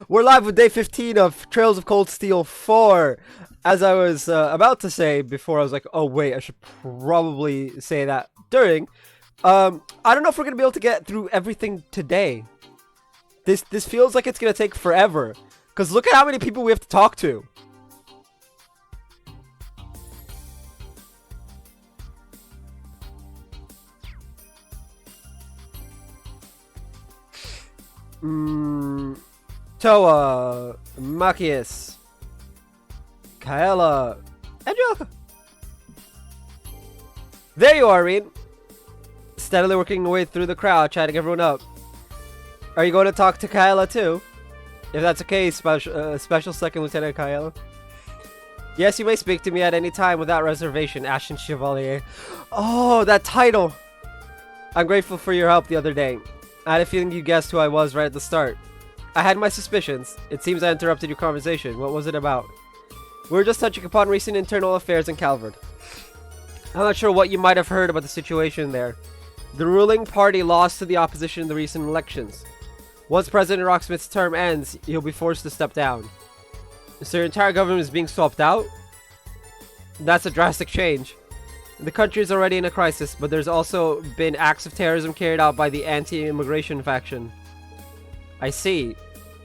We're live with day 15 of Trails of Cold Steel 4. As I was about to say before, I was like, oh wait, I should probably say that during. I don't know if we're going to be able to get through everything today. This feels like it's going to take forever. Because look at how many people we have to talk to. Toa, Machias, Kaela, Angelica. There you are, Reed. Steadily working your way through the crowd, chatting everyone up. Are you going to talk to Kaela too? If that's okay, Special Second Lieutenant Kaela. Yes, you may speak to me at any time without reservation, Ashton Chevalier. Oh, that title! I'm grateful for your help the other day. I had a feeling you guessed who I was right at the start. I had my suspicions. It seems I interrupted your conversation. What was it about? We were just touching upon recent internal affairs in Calvert. I'm not sure what you might have heard about the situation there. The ruling party lost to the opposition in the recent elections. Once President Rocksmith's term ends, he'll be forced to step down. So your entire government is being swapped out? That's a drastic change. The country is already in a crisis, but there's also been acts of terrorism carried out by the anti-immigration faction. I see.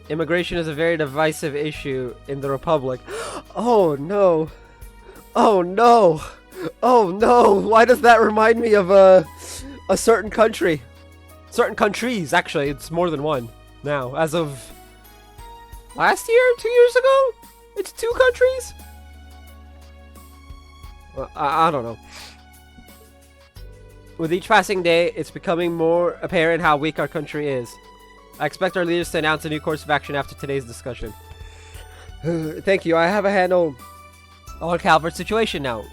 Immigration is a very divisive issue in the Republic. Oh no. Oh no. Oh no. Why does that remind me of a certain country? Certain countries, actually. It's more than one now. As of last year? 2 years ago? It's 2 countries? Well, I don't know. With each passing day, it's becoming more apparent how weak our country is. I expect our leaders to announce a new course of action after today's discussion. Thank you. I have a handle on Calvert's situation now.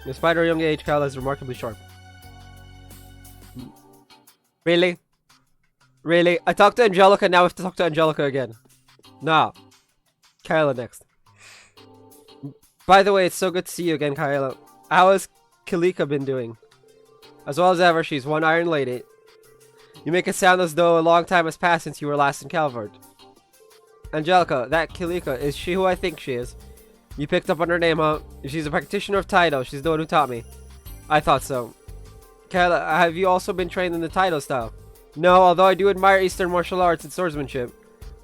Despite her young age, Kyle is remarkably sharp. Really? Really? I talked to Angelica, now I have to talk to Angelica again. Nah. Kyla next. By the way, it's so good to see you again, Kyla. How has Kalika been doing? As well as ever, she's one iron lady. You make it sound as though a long time has passed since you were last in Calvert. Angelica, that Kalika, is she who I think she is? You picked up on her name, huh? She's a practitioner of Taito. She's the one who taught me. I thought so. Kyla, have you also been trained in the Taito style? No, although I do admire Eastern martial arts and swordsmanship.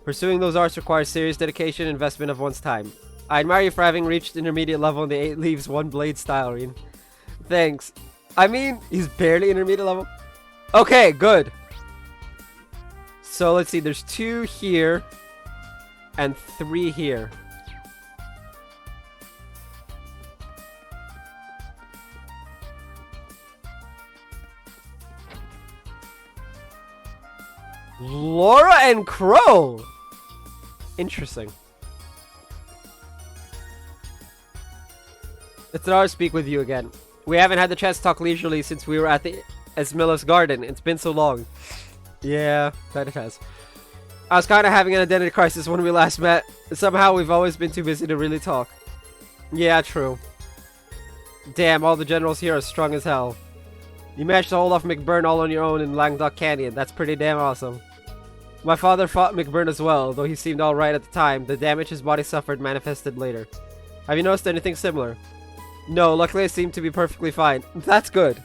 Pursuing those arts requires serious dedication and investment of one's time. I admire you for having reached intermediate level in the 8 leaves 1 blade style, Reen. Thanks. I mean, he's barely intermediate level. Okay, good. So let's see, there's 2 here and 3 here. Laura and Crow. Interesting. It's an honor to speak with you again. We haven't had the chance to talk leisurely since we were at the Esmila's garden. It's been so long. Yeah, that it has. I was kind of having an identity crisis when we last met. Somehow we've always been too busy to really talk. Yeah, true. Damn, all the generals here are strong as hell. You managed to hold off McBurn all on your own in Langdok Canyon. That's pretty damn awesome. My father fought McBurn as well, though he seemed alright at the time. The damage his body suffered manifested later. Have you noticed anything similar? No, luckily I seem to be perfectly fine. That's good.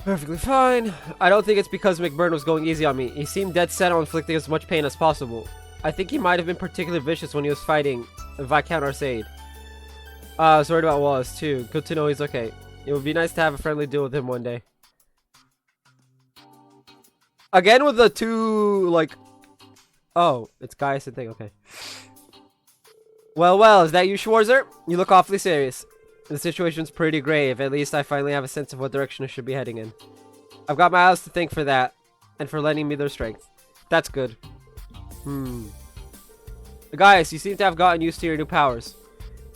Perfectly fine. I don't think it's because McBurn was going easy on me. He seemed dead set on inflicting as much pain as possible. I think he might have been particularly vicious when he was fighting Viscount Arcade. I was worried about Wallace too. Good to know he's okay. It would be nice to have a friendly deal with him one day. Again with the 2, like... Oh, it's Gaius and thing, okay. Well, is that you, Schwarzer? You look awfully serious. The situation's pretty grave. At least I finally have a sense of what direction I should be heading in. I've got my eyes to thank for that, and for lending me their strength. That's good. Gaius, you seem to have gotten used to your new powers.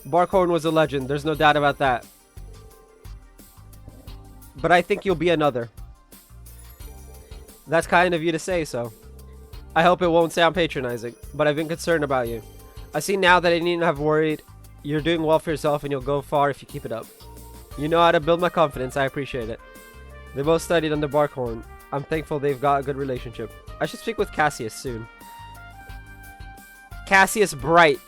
Barkhorn was a legend, there's no doubt about that. But I think you'll be another. That's kind of you to say so. I hope it won't sound patronizing, but I've been concerned about you. I see now that I needn't have worried. You're doing well for yourself and you'll go far if you keep it up. You know how to build my confidence. I appreciate it. They both studied under Barkhorn. I'm thankful they've got a good relationship. I should speak with Cassius soon. Cassius Bright.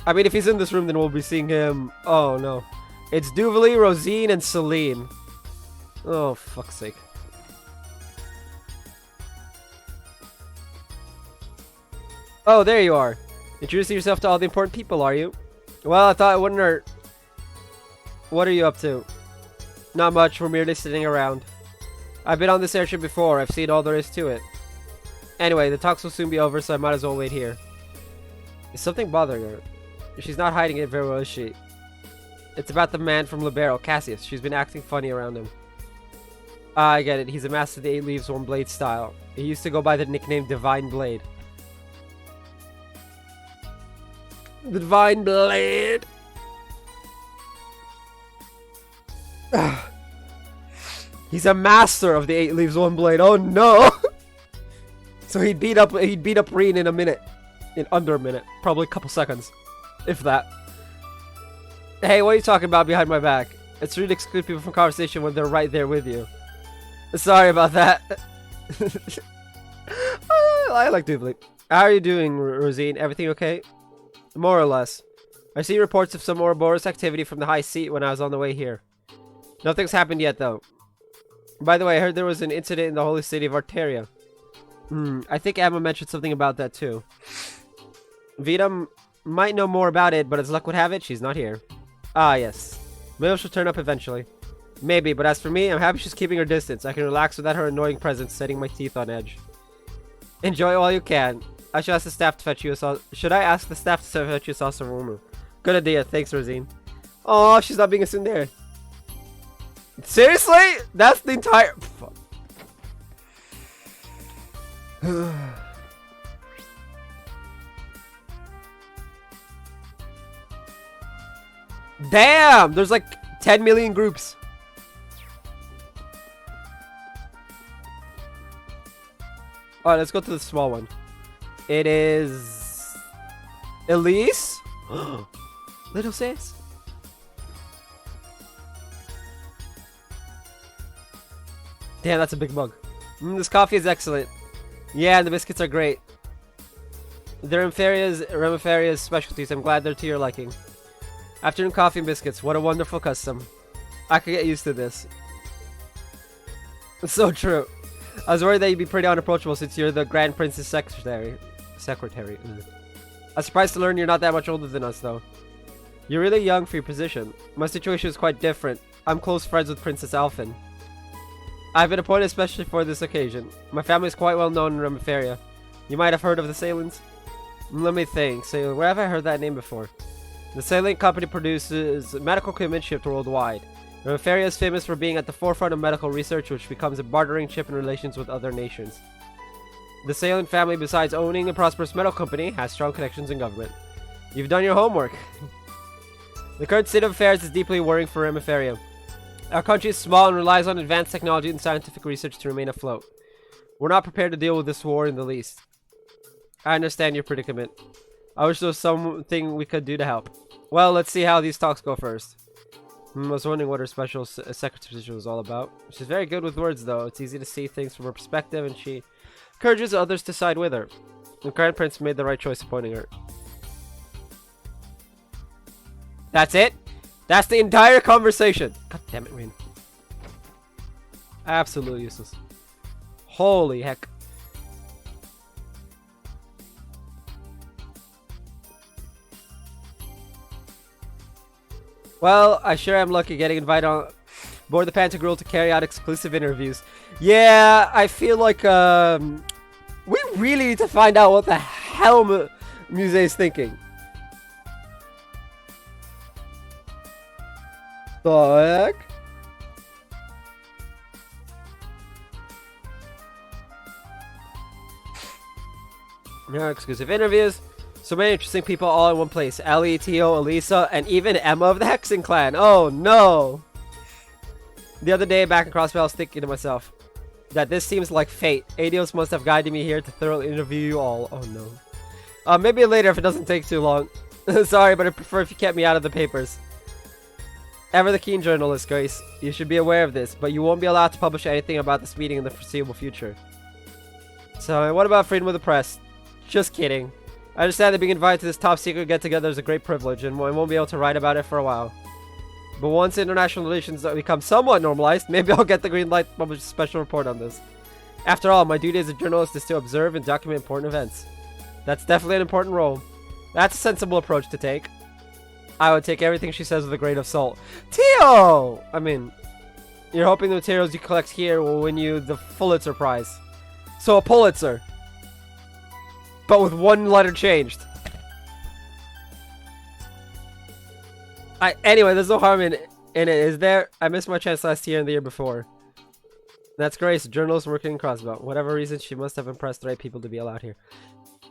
I mean, if he's in this room, then we'll be seeing him. Oh, no. It's Duvalie, Rosine, and Celine. Oh, fuck's sake. Oh, there you are. Introducing yourself to all the important people, are you? Well, I thought it wouldn't hurt. What are you up to? Not much. We're merely sitting around. I've been on this airship before. I've seen all there is to it. Anyway, the talks will soon be over, so I might as well wait here. Is something bothering her? She's not hiding it very well, is she? It's about the man from Libero, Cassius. She's been acting funny around him. Ah, I get it. He's a master of the 8 Leaves, 1 Blade style. He used to go by the nickname Divine Blade. The Divine Blade! He's a master of the 8 Leaves, 1 Blade. Oh no! So he'd beat up Reen in a minute. In under a minute. Probably a couple seconds. If that. Hey, what are you talking about behind my back? It's rude to exclude people from conversation when they're right there with you. Sorry about that. I like Duvalie. How are you doing, Rosine? Everything okay? More or less. I see reports of some Ouroboros activity from the high seat when I was on the way here. Nothing's happened yet, though. By the way, I heard there was an incident in the holy city of Arteria. I think Emma mentioned something about that, too. Vita might know more about it, but as luck would have it, she's not here. Ah, yes. Maybe she'll turn up eventually. Maybe, but as for me, I'm happy she's keeping her distance. I can relax without her annoying presence setting my teeth on edge. Enjoy it while you can. I should ask the staff to fetch you a sauce. Should I ask the staff to fetch you a sauce of rumor? Good idea. Thanks, Rosine. Oh, she's not being a tsundere. Seriously? That's the entire... Fuck. Damn! There's like 10 million groups. Alright, let's go to the small one. It is... Elise? Little sis. Damn, that's a big mug. This coffee is excellent. Yeah, and the biscuits are great. They're Remiferia's specialties. I'm glad they're to your liking. Afternoon coffee and biscuits. What a wonderful custom. I could get used to this. It's so true. I was worried that you'd be pretty unapproachable since you're the Grand Prince's secretary. I'm surprised to learn you're not that much older than us, though. You're really young for your position. My situation is quite different. I'm close friends with Princess Alphen. I've been appointed especially for this occasion. My family is quite well known in Remiferia. You might have heard of the Salins? Let me think. Salin, where have I heard that name before? The Salin Company produces medical equipment shipped worldwide. Remiferia is famous for being at the forefront of medical research, which becomes a bartering chip in relations with other nations. The Salin family, besides owning a prosperous medical company, has strong connections in government. You've done your homework. The current state of affairs is deeply worrying for Remiferia. Our country is small and relies on advanced technology and scientific research to remain afloat. We're not prepared to deal with this war in the least. I understand your predicament. I wish there was something we could do to help. Well, let's see how these talks go first. I was wondering what her special secretary position was all about. She's very good with words, though. It's easy to see things from her perspective, and she encourages others to side with her. The Grand Prince made the right choice appointing her. That's it? That's the entire conversation. God damn it, Rain. Absolutely useless. Holy heck. Well, I sure am lucky getting invited on board the Pantagruel to carry out exclusive interviews. Yeah, I feel like we really need to find out what the hell Muse is thinking. The heck? No exclusive interviews. So many interesting people all in one place. Ellie, Tio, Elisa, and even Emma of the Hexen clan. Oh no! The other day back in Crossville, I was thinking to myself, that this seems like fate. Adios must have guided me here to thoroughly interview you all. Oh no. Maybe later if it doesn't take too long. Sorry, but I prefer if you kept me out of the papers. Ever the keen journalist, Grace. You should be aware of this, but you won't be allowed to publish anything about this meeting in the foreseeable future. So, what about freedom of the press? Just kidding. I understand that being invited to this top secret get-together is a great privilege, and I won't be able to write about it for a while. But once international relations become somewhat normalized, maybe I'll get the green light to publish a special report on this. After all, my duty as a journalist is to observe and document important events. That's definitely an important role. That's a sensible approach to take. I would take everything she says with a grain of salt. Tio! I mean, you're hoping the materials you collect here will win you the Pulitzer Prize. So a Pulitzer. But with one letter changed. Anyway, there's no harm in it, is there? I missed my chance last year and the year before. That's Grace, a journalist working in Crossbelt. Whatever reason, she must have impressed the right people to be allowed here.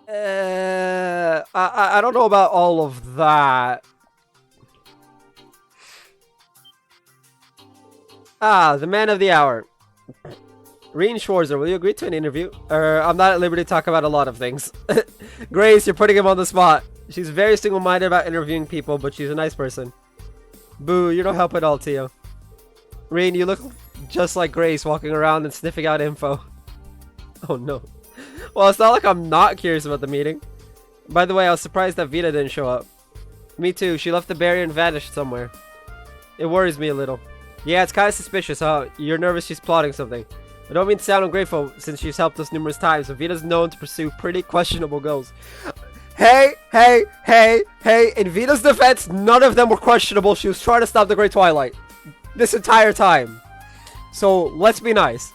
I don't know about all of that. Ah, the man of the hour. Reen Schwarzer, will you agree to an interview? I'm not at liberty to talk about a lot of things. Grace, you're putting him on the spot. She's very single-minded about interviewing people, but she's a nice person. Boo, you don't help at all, Tio. Reen, you look just like Grace walking around and sniffing out info. Oh no. Well, it's not like I'm not curious about the meeting. By the way, I was surprised that Vita didn't show up. Me too, she left the barrier and vanished somewhere. It worries me a little. Yeah, it's kind of suspicious, huh? You're nervous she's plotting something. I don't mean to sound ungrateful since she's helped us numerous times, but Vita's known to pursue pretty questionable goals. Hey! In Vita's defense, none of them were questionable. She was trying to stop the Great Twilight. This entire time. So, let's be nice.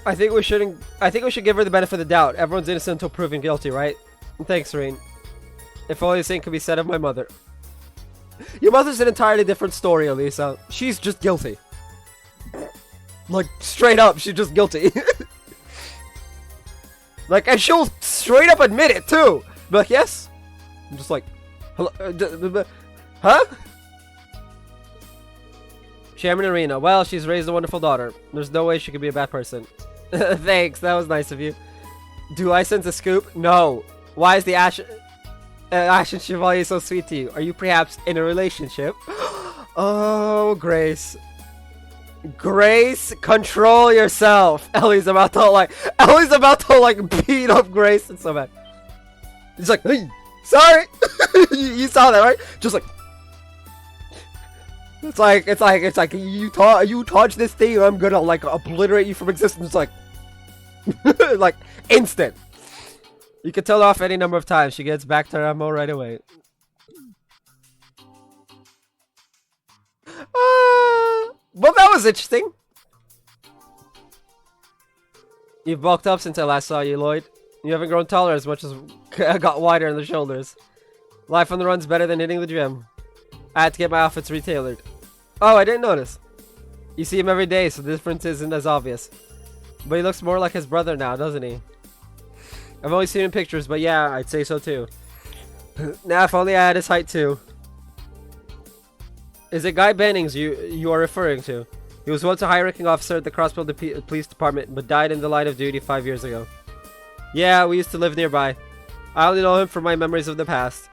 I think we should give her the benefit of the doubt. Everyone's innocent until proven guilty, right? Thanks, Reen. If only the same could be said of my mother. Your mother's an entirely different story, Elisa. She's just guilty. Like, straight up, she's just guilty. Like, and she'll straight up admit it, too. Be like, yes? I'm just like, hello, huh? Shaman Arena. Well, she's raised a wonderful daughter. There's no way she could be a bad person. Thanks, that was nice of you. Do I sense a scoop? No. Why is the Ashton Chevalier so sweet to you? Are you perhaps in a relationship? Oh, Grace. Grace, control yourself. Ellie's about to beat up Grace. It's so bad. He's like, hey, sorry. You saw that, right? Just like, it's like you touch this thing, I'm gonna like obliterate you from existence. Like, like instant. You can tell her off any number of times. She gets back to her ammo right away. Well, that was interesting. You've bulked up since I last saw you, Lloyd. You haven't grown taller as much as got wider in the shoulders. Life on the run's better than hitting the gym. I had to get my outfits retailored. Oh, I didn't notice. You see him every day, so the difference isn't as obvious. But he looks more like his brother now, doesn't he? I've only seen him in pictures, but yeah, I'd say so too. Now, if only I had his height too. Is it Guy Bennings you are referring to? He was once a high-ranking officer at the Crossbelt Police Department, but died in the line of duty 5 years ago. Yeah, we used to live nearby. I only know him from my memories of the past.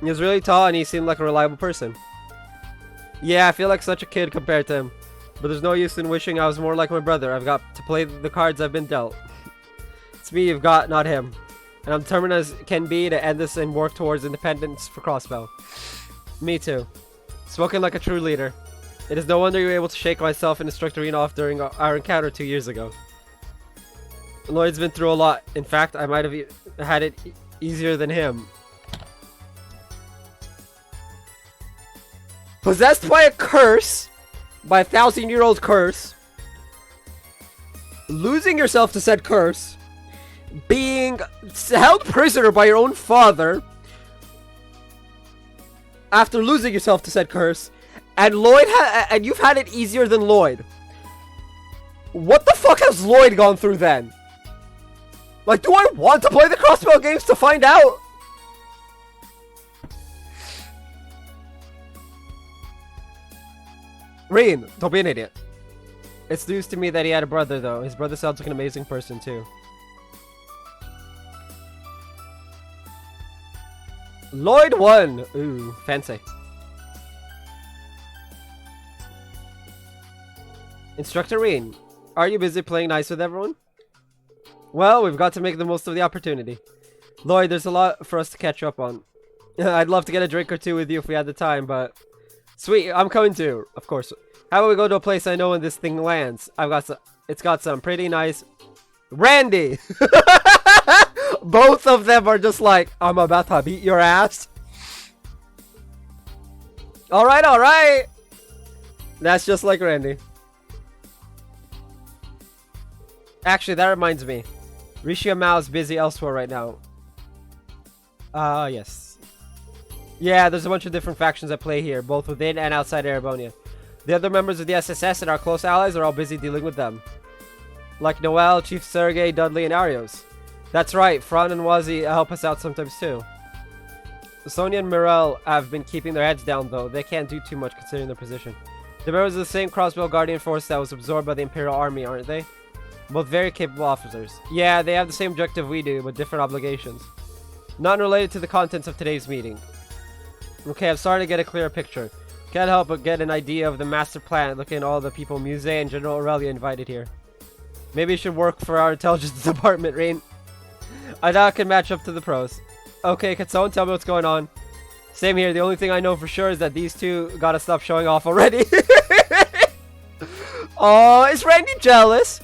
He was really tall and he seemed like a reliable person. Yeah, I feel like such a kid compared to him. But there's no use in wishing I was more like my brother. I've got to play the cards I've been dealt. It's me you've got, not him. And I'm determined as can be to end this and work towards independence for Crossbell. Me too. Spoken like a true leader. It is no wonder you were able to shake myself and Instructor Arena off during our encounter 2 years ago. Lloyd's been through a lot. In fact, I might have had it easier than him. Possessed by a curse, by a 1,000-year-old curse, losing yourself to said curse, being held prisoner by your own father after losing yourself to said curse, and and you've had it easier than Lloyd. What the fuck has Lloyd gone through then? Like, do I want to play the Crossbell games to find out? Reen, don't be an idiot. It's news to me that he had a brother, though. His brother sounds like an amazing person, too. Lloyd won! Ooh, fancy. Instructor Reen, are you busy playing nice with everyone? Well, we've got to make the most of the opportunity. Lloyd, there's a lot for us to catch up on. I'd love to get a drink or two with you if we had the time, but... Sweet, I'm coming too, of course. How about we go to a place I know when this thing lands? It's got some pretty nice... Randy! Both of them are just like, I'm about to beat your ass. Alright, alright! That's just like Randy. Actually, that reminds me. Rishia Mao's busy elsewhere right now. Yes. Yeah, there's a bunch of different factions at play here, both within and outside Erebonia. The other members of the SSS and our close allies are all busy dealing with them. Like Noel, Chief Sergei, Dudley, and Arios. That's right, Fran and Wazi help us out sometimes too. Sonia and Mirel have been keeping their heads down though. They can't do too much considering their position. They're members of the same Crossbow Guardian force that was absorbed by the Imperial Army, aren't they? Both very capable officers. Yeah, they have the same objective we do, but different obligations. Not related to the contents of today's meeting. Okay, I'm starting to get a clearer picture. Can't help but get an idea of the master plan looking at all the people Muse and General Aurelia invited here. Maybe you should work for our intelligence department, Rain. I doubt I can match up to the pros. Okay, can someone tell me what's going on? Same here, the only thing I know for sure is that these two gotta stop showing off already. Oh, is Randy jealous?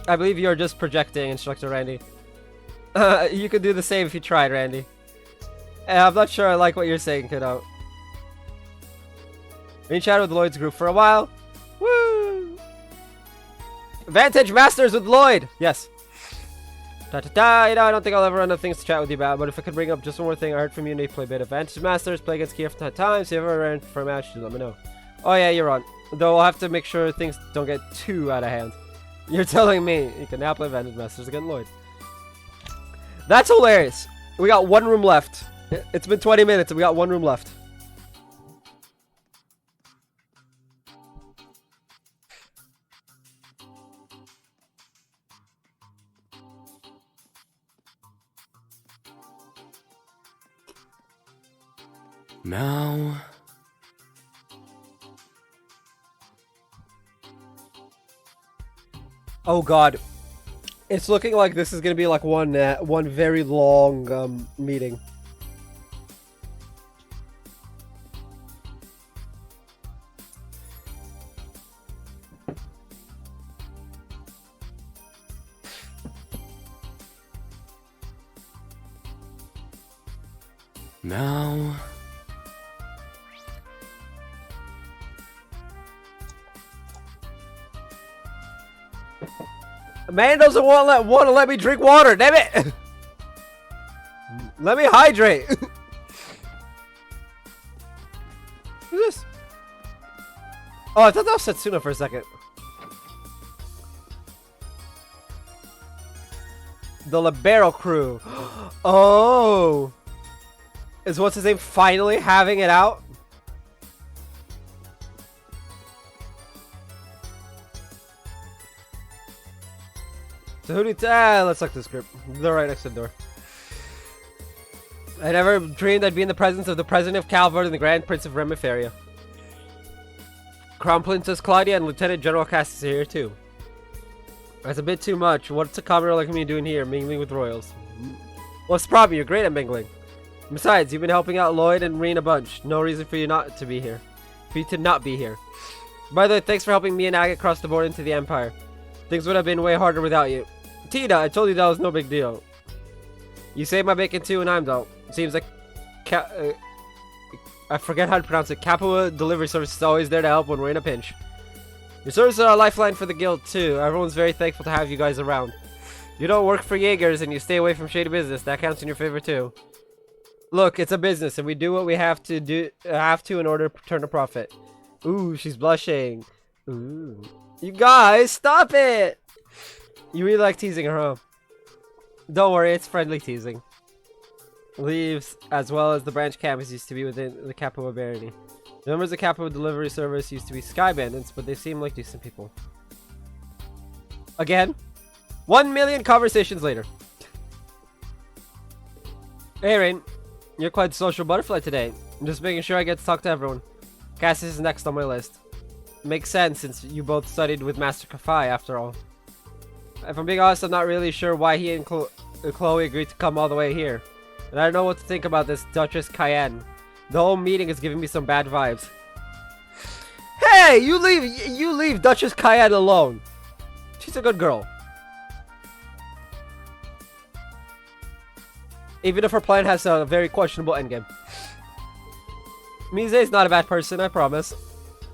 I believe you're just projecting, Instructor Randy. You could do the same if you tried, Randy. I'm not sure I like what you're saying, kiddo. Been chatting with Lloyd's group for a while. Woo! Vantage Masters with Lloyd! Yes. You know, I don't think I'll ever run out of things to chat with you about, but if I could bring up just one more thing, I heard from you and you play a bit of Vantage Masters, play against Kier from time to time, so if you ever ran for a match, just let me know. Oh yeah, you're on. Though I'll have to make sure things don't get too out of hand. You're telling me you can now play Vantage Masters against Lloyd. That's hilarious. We got one room left. It's been 20 minutes and we got one room left. Now... Oh god. It's looking like this is gonna be like one very long meeting. Now... Man doesn't want to let me drink water, damn it! Let me hydrate. Who's this? Oh, I thought that was Setsuna for a second. The Libero crew. Oh, is what's his name finally having it out? So who do you let's look this group. They're right next to the door. I never dreamed I'd be in the presence of the President of Calvert and the Grand Prince of Remiferia. Crown Princess Claudia and Lieutenant General Cassis are here too. That's a bit too much. What's a commoner like me doing here, mingling with royals? What's the problem? You're great at mingling. Besides, you've been helping out Lloyd and Reen a bunch. No reason for you not to be here. For you to not be here. By the way, thanks for helping me and Agate cross the border into the Empire. Things would have been way harder without you. Tina, I told you that was no big deal. You saved my bacon too, and I'm dull. Seems like I forget how to pronounce it. Capua Delivery Service is always there to help when we're in a pinch. Your services are a lifeline for the guild too. Everyone's very thankful to have you guys around. You don't work for Jaegers and you stay away from shady business. That counts in your favor too. Look, it's a business, and we do what we have to in order to turn a profit. Ooh, she's blushing. Ooh, you guys, stop it! You really like teasing her, huh? Don't worry, it's friendly teasing. Leaves, as well as the branch campus, used to be within the Capua Barony. The members of the capital delivery service used to be sky bandits, but they seem like decent people. Again? 1 million conversations later. Hey, Rain. You're quite the social butterfly today. I'm just making sure I get to talk to everyone. Cassius is next on my list. Makes sense since you both studied with Master Kafai after all. If I'm being honest, I'm not really sure why he and Chloe agreed to come all the way here. And I don't know what to think about this Duchess Cayenne. The whole meeting is giving me some bad vibes. Hey, you leave Duchess Cayenne alone. She's a good girl. Even if her plan has a very questionable endgame. Mise is not a bad person, I promise.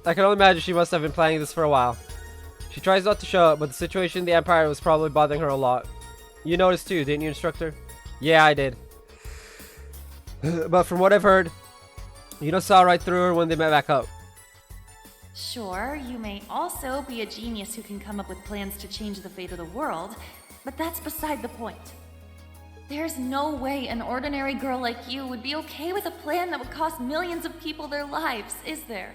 I can only imagine she must have been planning this for a while. She tries not to show it, but the situation in the Empire was probably bothering her a lot. You noticed too, didn't you, Instructor? Yeah, I did. But from what I've heard, you saw right through her when they met back up. Sure, you may also be a genius who can come up with plans to change the fate of the world, but that's beside the point. There's no way an ordinary girl like you would be okay with a plan that would cost millions of people their lives, is there?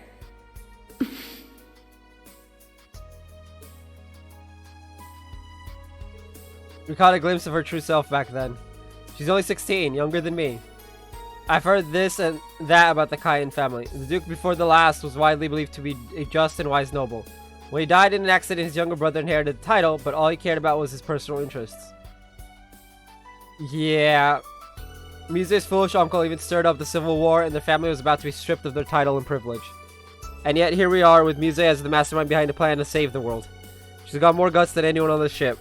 We caught a glimpse of her true self back then. She's only 16, younger than me. I've heard this and that about the Cayenne family. The Duke before the last was widely believed to be a just and wise noble. When he died in an accident, his younger brother inherited the title, but all he cared about was his personal interests. Yeah. Mise's foolish uncle even stirred up the civil war, and the family was about to be stripped of their title and privilege. And yet here we are with Mise as the mastermind behind a plan to save the world. She's got more guts than anyone on the ship.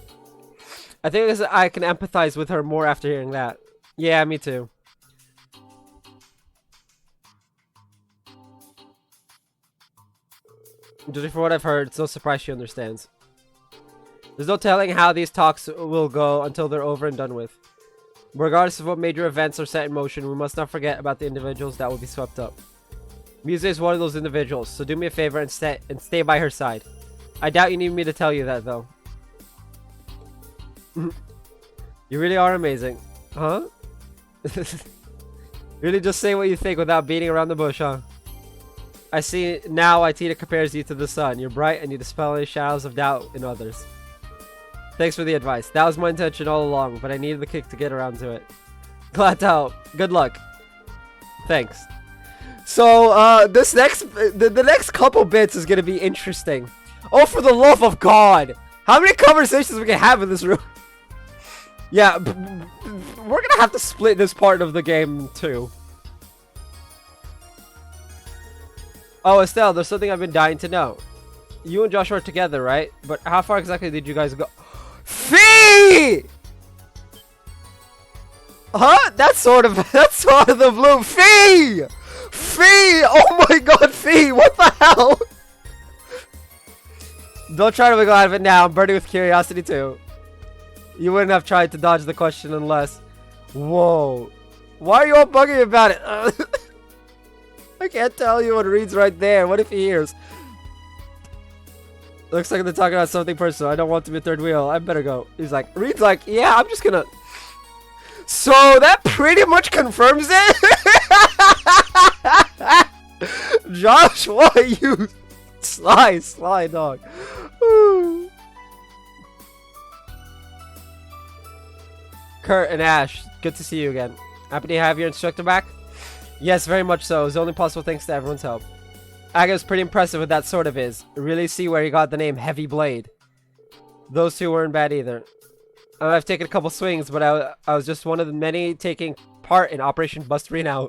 I think I can empathize with her more after hearing that. Yeah, me too. Judging from what I've heard, it's no surprise she understands. There's no telling how these talks will go until they're over and done with. Regardless of what major events are set in motion, we must not forget about the individuals that will be swept up. Mise is one of those individuals, so do me a favor and stay by her side. I doubt you need me to tell you that, though. You really are amazing. Huh? Really just say what you think without beating around the bush, huh? I see now Itita compares you to the sun. You're bright and you dispel any shadows of doubt in others. Thanks for the advice. That was my intention all along, but I needed the kick to get around to it. Glad to help. Good luck. Thanks. So, the next couple bits is gonna be interesting. Oh, for the love of God! How many conversations we can have in this room? Yeah, we're gonna have to split this part of the game too. Oh, Estelle, there's something I've been dying to know. You and Joshua are together, right? But how far exactly did you guys go? Fee! Huh? That's sort of the blue. Fee! Fee! Oh my God, Fee! What the hell? Don't try to wiggle out of it now. I'm burning with curiosity too. You wouldn't have tried to dodge the question unless... Whoa. Why are you all bugging about it? I can't tell you what reads right there. What if he hears? Looks like they're talking about something personal. I don't want to be a third wheel. I better go. He's like, Reed's like, yeah, I'm just gonna... So that pretty much confirms it? Joshua, you sly dog. Kurt and Ash, good to see you again. Happy to have your instructor back? Yes, very much so. It was only possible thanks to everyone's help. Aga's pretty impressive with that sword of his. Really see where he got the name Heavy Blade. Those two weren't bad either. I've taken a couple swings, but I was just one of the many taking part in Operation Bust Renown.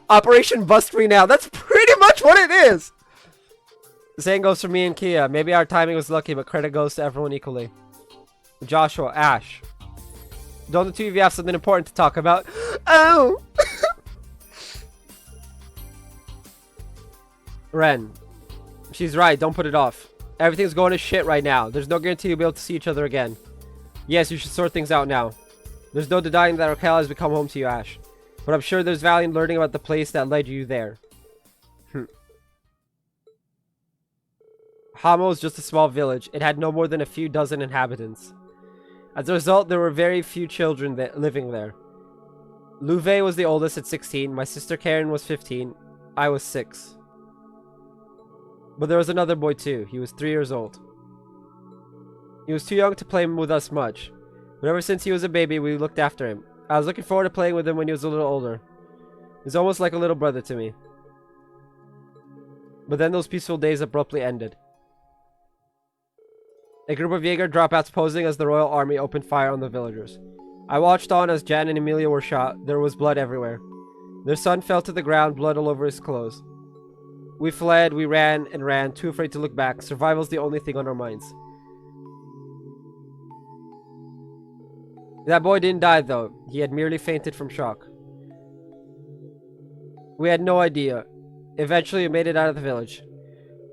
Operation Bust Renown. That's pretty much what it is. The same goes for me and Kia. Maybe our timing was lucky, but credit goes to everyone equally. Joshua, Ash. Don't the two of you have something important to talk about? Oh! Ren. She's right, don't put it off. Everything's going to shit right now. There's no guarantee you'll be able to see each other again. Yes, you should sort things out now. There's no denying that Raquel has become home to you, Ash. But I'm sure there's value in learning about the place that led you there. Hamo was just a small village. It had no more than a few dozen inhabitants. As a result, there were very few children living there. Louvet was the oldest at 16. My sister Karen was 15. I was 6. But there was another boy too. He was 3 years old. He was too young to play with us much. But ever since he was a baby, we looked after him. I was looking forward to playing with him when he was a little older. He was almost like a little brother to me. But then those peaceful days abruptly ended. A group of Jaeger dropouts posing as the Royal Army opened fire on the villagers. I watched on as Jan and Emilia were shot. There was blood everywhere. Their son fell to the ground, blood all over his clothes. We fled, we ran and ran, too afraid to look back. Survival's the only thing on our minds. That boy didn't die though. He had merely fainted from shock. We had no idea. Eventually we made it out of the village.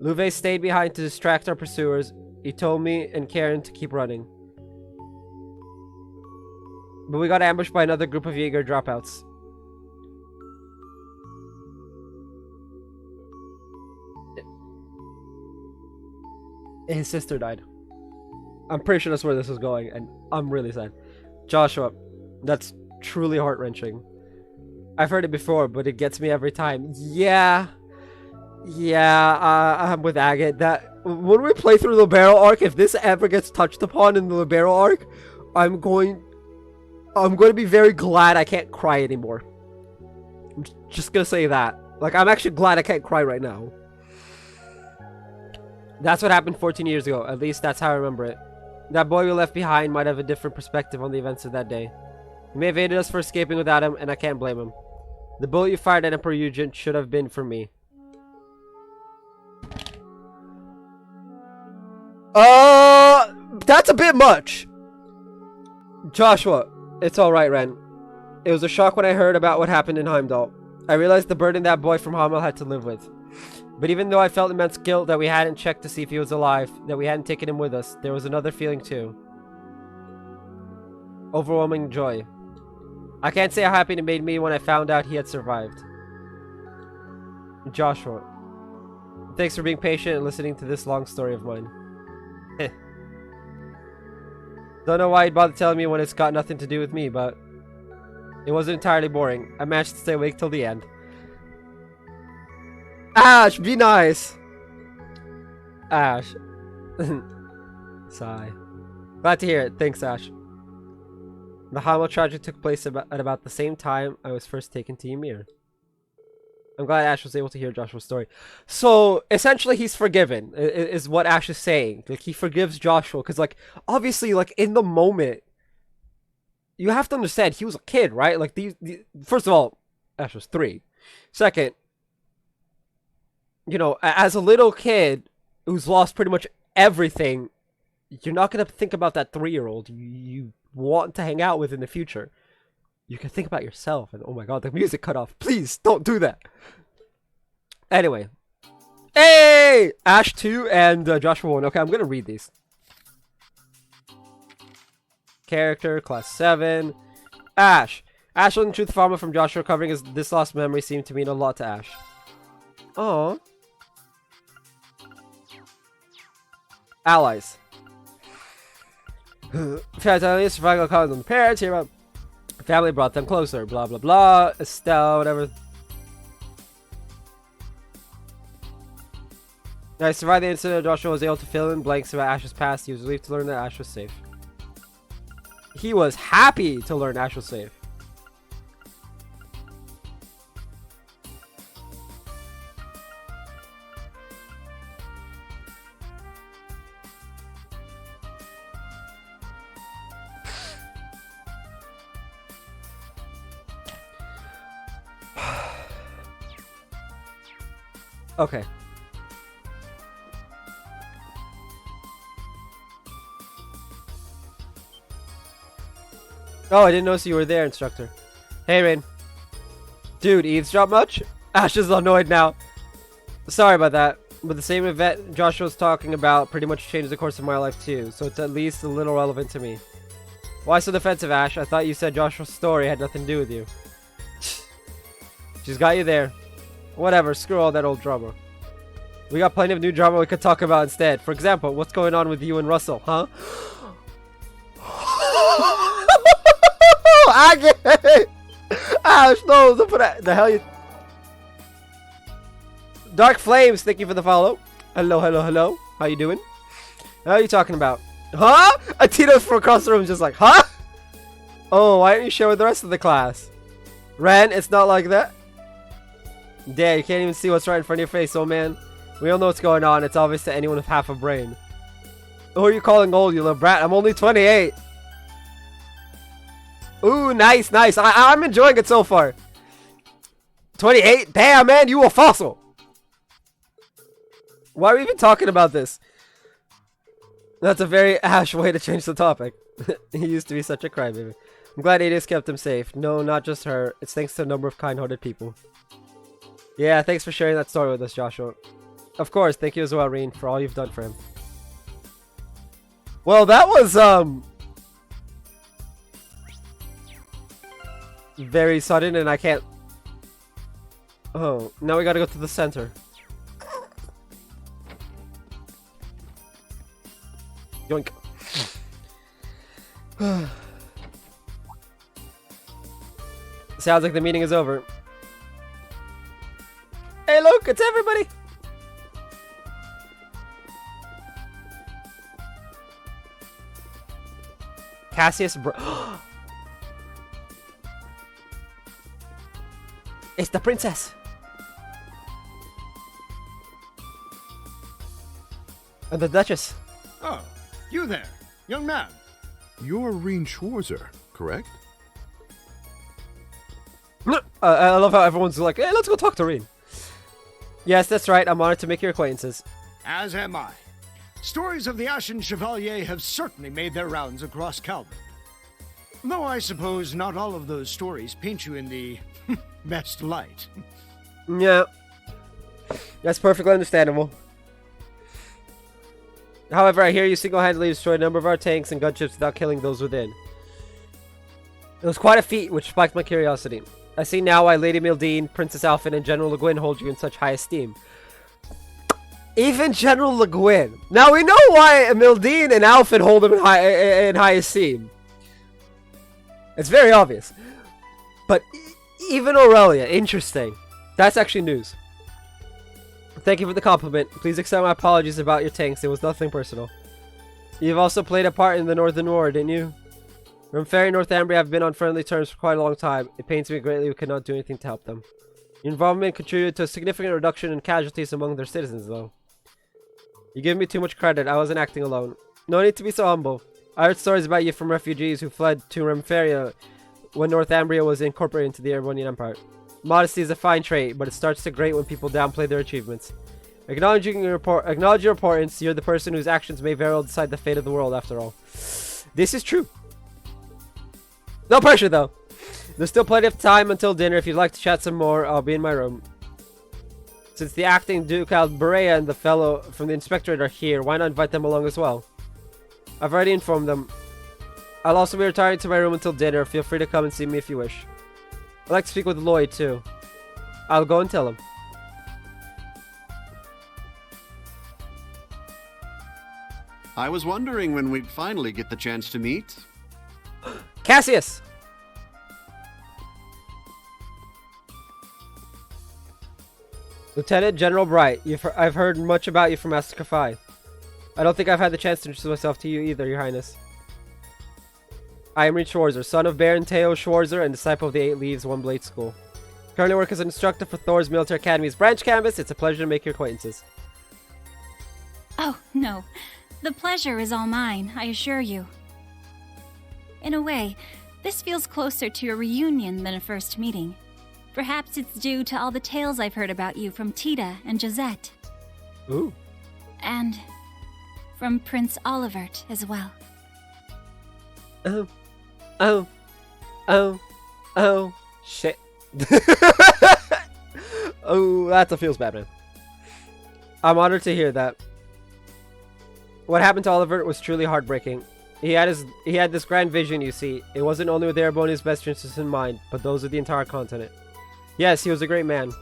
Louvet stayed behind to distract our pursuers. He told me and Karen to keep running. But we got ambushed by another group of Jaeger dropouts. His sister died. I'm pretty sure that's where this is going, and I'm really sad. Joshua, that's truly heart-wrenching. I've heard it before, but it gets me every time. Yeah, I'm with Agate. That when we play through the Libero arc, if this ever gets touched upon in the Libero arc, I'm going to be very glad I can't cry anymore. I'm just gonna say that. Like, I'm actually glad I can't cry right now. That's what happened 14 years ago. At least that's how I remember it. That boy we left behind might have a different perspective on the events of that day. He may have hated us for escaping without him, and I can't blame him. The bullet you fired at Emperor Eugen should have been for me. That's a bit much. Joshua, it's alright, Ren. It was a shock when I heard about what happened in Heimdall. I realized the burden that boy from Hamel had to live with. But even though I felt immense guilt that we hadn't checked to see if he was alive, that we hadn't taken him with us, there was another feeling too. Overwhelming joy. I can't say how happy it made me when I found out he had survived. Joshua, thanks for being patient and listening to this long story of mine. Don't know why you'd bother telling me when it's got nothing to do with me, but it wasn't entirely boring. I managed to stay awake till the end. Ash, be nice. Ash. Sigh. Glad to hear it. Thanks, Ash. The Hamel tragedy took place at about the same time I was first taken to Ymir. I'm glad Ash was able to hear Joshua's story. So, essentially, he's forgiven, is what Ash is saying. Like, he forgives Joshua, because, like, obviously, like, in the moment, you have to understand, he was a kid, right? Like, first of all, Ash was 3. Second, you know, as a little kid who's lost pretty much everything, you're not going to think about that 3-year-old you want to hang out with in the future. You can think about yourself, and oh my god, the music cut off. Please, don't do that. Anyway. Hey! Ash 2 and Joshua 1. Okay, I'm going to read these. Character, class 7. Ash. Ash learned the truth of Alma from Joshua, covering this lost memory seemed to mean a lot to Ash. Aww. Allies. Survival calls on the parents. Here about family brought them closer. Blah blah blah. Estelle, whatever. I survived the incident. Joshua was able to fill in blanks about Ash's past. He was relieved to learn that Ash was safe. He was happy to learn Ash was safe. Okay. Oh, I didn't notice you were there, instructor. Hey, Rain. Dude, eavesdrop much? Ash is annoyed now. Sorry about that, but the same event Joshua was talking about pretty much changed the course of my life too, so it's at least a little relevant to me. Why so defensive, Ash? I thought you said Joshua's story had nothing to do with you. She's got you there. Whatever, screw all that old drama. We got plenty of new drama we could talk about instead. For example, what's going on with you and Russell, huh? I get it! Ash, no, don't put that. The hell you... Dark Flames, thank you for the follow. Hello, hello, hello. How you doing? How are you talking about? Huh? Atito from across the room is just like, huh? Oh, why aren't you sharing with the rest of the class? Ren, it's not like that. Damn, you can't even see what's right in front of your face, oh man. We all know what's going on. It's obvious to anyone with half a brain. Who are you calling old, you little brat? I'm only 28. Ooh, nice, nice. I'm enjoying it so far. 28? Damn, man, you a fossil. Why are we even talking about this? That's a very Ash way to change the topic. He used to be such a crybaby. I'm glad Adius kept him safe. No, not just her. It's thanks to a number of kind-hearted people. Yeah, thanks for sharing that story with us, Joshua. Of course, thank you as well, Reen, for all you've done for him. Well, that was, very sudden, and I can't... Oh, now we gotta go to the center. Yoink. Sounds like the meeting is over. Hey, look, it's everybody! Cassius It's the princess! And the Duchess. Oh, you there, young man. You're Reen Schwarzer, correct? I love how everyone's like, hey, let's go talk to Reen. Yes, that's right. I'm honored to make your acquaintances. As am I. Stories of the Ashton Chevalier have certainly made their rounds across Calvin. Though I suppose not all of those stories paint you in the best light. Yeah. That's perfectly understandable. However, I hear you single-handedly destroyed a number of our tanks and gunships without killing those within. It was quite a feat, which spiked my curiosity. I see now why Lady Mildine, Princess Alphen, and General Le Guin hold you in such high esteem. Even General Le Guin. Now we know why Mildine and Alphen hold him in high esteem. It's very obvious. But even Aurelia, interesting. That's actually news. Thank you for the compliment. Please accept my apologies about your tanks. It was nothing personal. You've also played a part in the Northern War, didn't you? Remfairy and Northumbria have been on friendly terms for quite a long time. It pains me greatly we could not do anything to help them. Your involvement contributed to a significant reduction in casualties among their citizens, though. You give me too much credit. I wasn't acting alone. No need to be so humble. I heard stories about you from refugees who fled to Remfaria when Northumbria was incorporated into the Arabonian Empire. Modesty is a fine trait, but it starts to grate when people downplay their achievements. Acknowledge your importance. You're the person whose actions may very well decide the fate of the world, after all. This is true. No pressure, though. There's still plenty of time until dinner. If you'd like to chat some more, I'll be in my room. Since the acting Duke Alberea and the fellow from the Inspectorate are here, why not invite them along as well? I've already informed them. I'll also be retiring to my room until dinner. Feel free to come and see me if you wish. I'd like to speak with Lloyd, too. I'll go and tell him. I was wondering when we'd finally get the chance to meet. Cassius! Lieutenant General Bright, I've heard much about you from Master Kafai. I don't think I've had the chance to introduce myself to you either, Your Highness. I am Reed Schwarzer, son of Baron Teo Schwarzer and disciple of the 8 Leaves One Blade School. Currently work as an instructor for Thor's Military Academy's branch campus. It's a pleasure to make your acquaintances. Oh, no. The pleasure is all mine, I assure you. In a way, this feels closer to a reunion than a first meeting. Perhaps it's due to all the tales I've heard about you from Tita and Josette. Ooh. And from Prince Olivert as well. Oh, shit. Oh, that feels bad, man. I'm honored to hear that. What happened to Oliver was truly heartbreaking. He had this grand vision, you see. It wasn't only with Erebonia's best interests in mind, but those of the entire continent. Yes, he was a great man.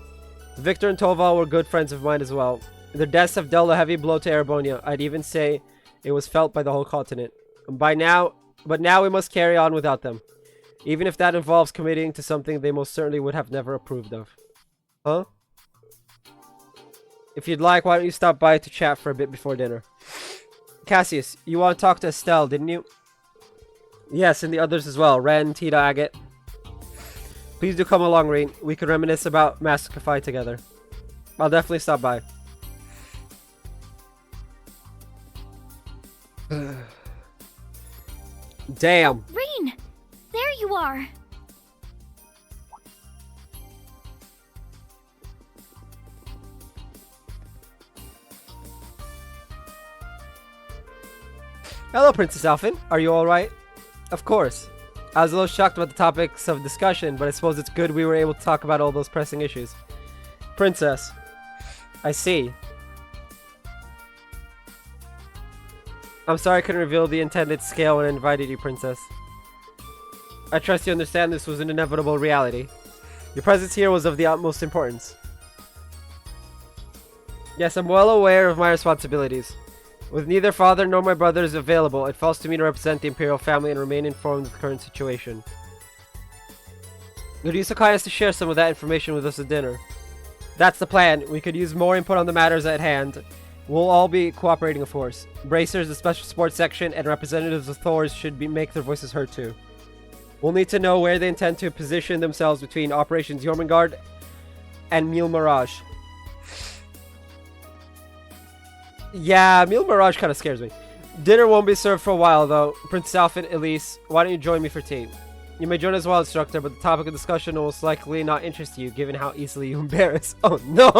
Victor and Toval were good friends of mine as well. Their deaths have dealt a heavy blow to Erebonia. I'd even say it was felt by the whole continent. But now we must carry on without them. Even if that involves committing to something they most certainly would have never approved of. Huh? If you'd like, why don't you stop by to chat for a bit before dinner? Cassius, you want to talk to Estelle, didn't you? Yes, and the others as well. Ren, Tita, Agate. Please do come along, Rein. We could reminisce about Massacify together. I'll definitely stop by. Damn. Rain! There you are! Hello, Princess Alphin. Are you alright? Of course. I was a little shocked about the topics of discussion, but I suppose it's good we were able to talk about all those pressing issues. Princess. I see. I'm sorry I couldn't reveal the intended scale when I invited you, Princess. I trust you understand this was an inevitable reality. Your presence here was of the utmost importance. Yes, I'm well aware of my responsibilities. With neither father nor my brothers available, it falls to me to represent the Imperial family and remain informed of the current situation. Would you be so kind as to share some of that information with us at dinner? That's the plan. We could use more input on the matters at hand. We'll all be cooperating, of course. Bracers, the special sports section, and representatives of Thors should make their voices heard too. We'll need to know where they intend to position themselves between Operations Jormungand and Mille Mirage. Yeah, Mille Mirage kind of scares me. Dinner won't be served for a while, though. Princess Alphin, Elise, why don't you join me for tea? You may join as well, instructor, but the topic of discussion will most likely not interest you, given how easily you embarrass. Oh, no!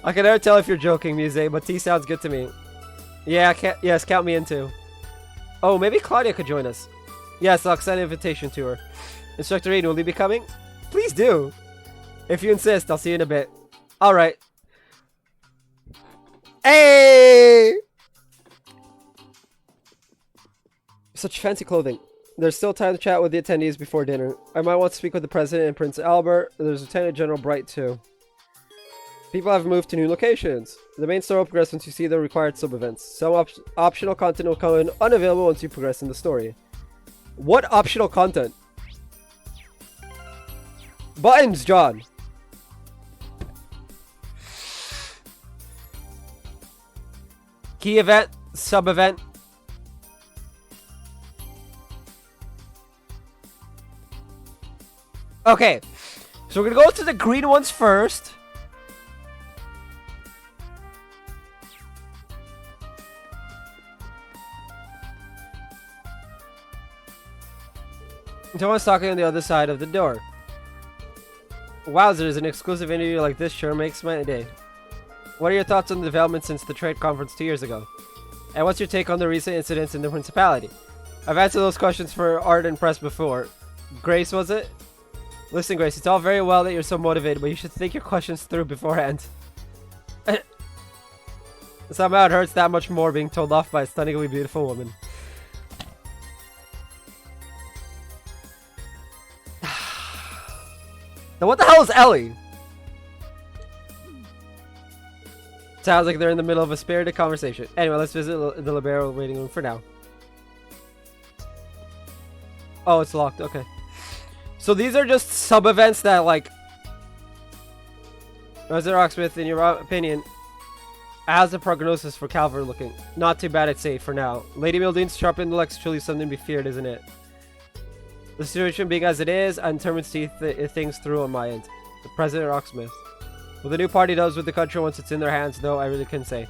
I can never tell if you're joking, Muse, but tea sounds good to me. Yeah, yes, count me in too. Oh, maybe Claudia could join us. Yes, I'll extend an invitation to her. Instructor Eden, will you be coming? Please do. If you insist, I'll see you in a bit. Alright. Hey! Such fancy clothing. There's still time to chat with the attendees before dinner. I might want to speak with the President and Prince Albert. There's Lieutenant General Bright too. People have moved to new locations. The main story will progress once you see the required sub-events. Some optional content will come in unavailable once you progress in the story. What optional content? Buttons, John! Key event, sub-event. Okay, so we're gonna go to the green ones first. Someone's talking on the other side of the door. Wowzers, an exclusive interview like this sure makes my day. What are your thoughts on the development since the trade conference 2 years ago? And what's your take on the recent incidents in the Principality? I've answered those questions for Art and Press before. Grace, was it? Listen, Grace, it's all very well that you're so motivated, but you should think your questions through beforehand. Somehow it hurts that much more being told off by a stunningly beautiful woman. Now what the hell is Ellie? Sounds like they're in the middle of a spirited conversation. Anyway, let's visit the Libero waiting room for now. Oh, it's locked. Okay. So these are just sub-events that, like... Mr. Rocksmith, in your opinion, how's the prognosis for Calvert looking? Not too bad, I'd say, for now. Lady Mildene's sharp intellect is truly something to be feared, isn't it? The situation being as it is, I'm determined to see things through on my end. The President Rocksmith. What the new party does with the country once it's in their hands, though, I really couldn't say.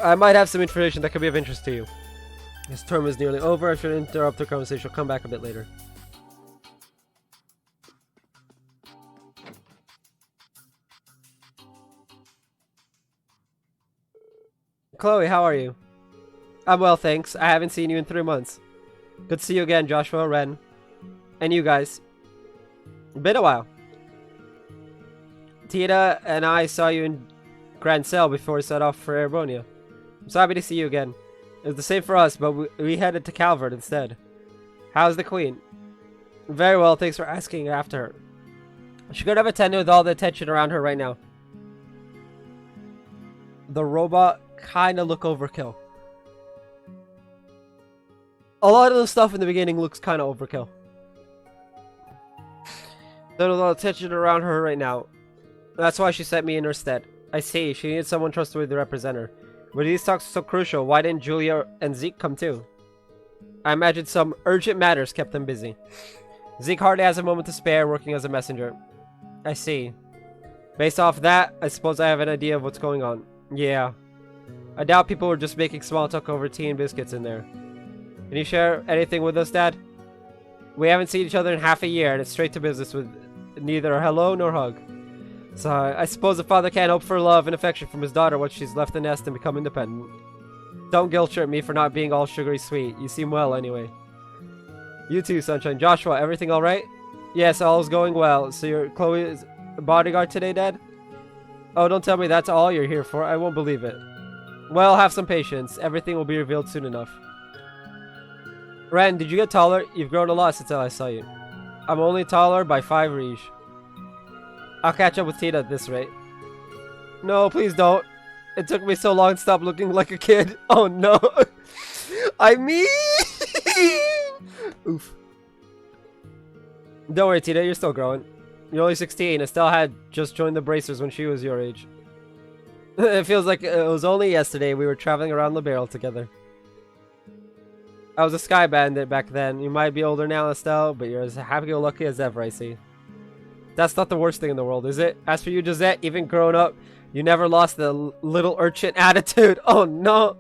I might have some information that could be of interest to you. His term is nearly over. I should interrupt the conversation. I'll come back a bit later. Chloe, how are you? I'm well, thanks. I haven't seen you in 3 months. Good to see you again, Joshua, Ren. And you guys. Been a while. Tita and I saw you in Grand Cell before we set off for Erebonia. I'm so happy to see you again. It was the same for us, but we headed to Calvert instead. How's the Queen? Very well, thanks for asking after her. She could have attended with all the attention around her right now. The robot kinda look overkill. A lot of the stuff in the beginning looks kinda overkill. There's a lot of attention around her right now. That's why she sent me in her stead. I see, she needed someone trustworthy to represent her. But these talks are so crucial, why didn't Julia and Zeke come too? I imagine some urgent matters kept them busy. Zeke hardly has a moment to spare working as a messenger. I see. Based off that, I suppose I have an idea of what's going on. Yeah. I doubt people were just making small talk over tea and biscuits in there. Can you share anything with us, Dad? We haven't seen each other in half a year, and it's straight to business with neither a hello nor hug. So I suppose a father can't hope for love and affection from his daughter once she's left the nest and become independent. Don't guilt trip me for not being all sugary sweet. You seem well anyway. You too, Sunshine. Joshua, everything alright? Yes, all is going well. So you're Chloe's bodyguard today, Dad? Oh, don't tell me that's all you're here for. I won't believe it. Well, have some patience. Everything will be revealed soon enough. Ren, did you get taller? You've grown a lot since I saw you. I'm only taller by 5 Rige. I'll catch up with Tita at this rate. No, please don't. It took me so long to stop looking like a kid. Oh no. I mean... Oof. Don't worry, Tita, you're still growing. You're only 16. Estelle had just joined the Bracers when she was your age. It feels like it was only yesterday we were traveling around Liberal together. I was a sky bandit back then. You might be older now, Estelle, but you're as happy-go-lucky as ever, I see. That's not the worst thing in the world, is it? As for you, Josette, even growing up, you never lost the little urchin attitude. Oh, no.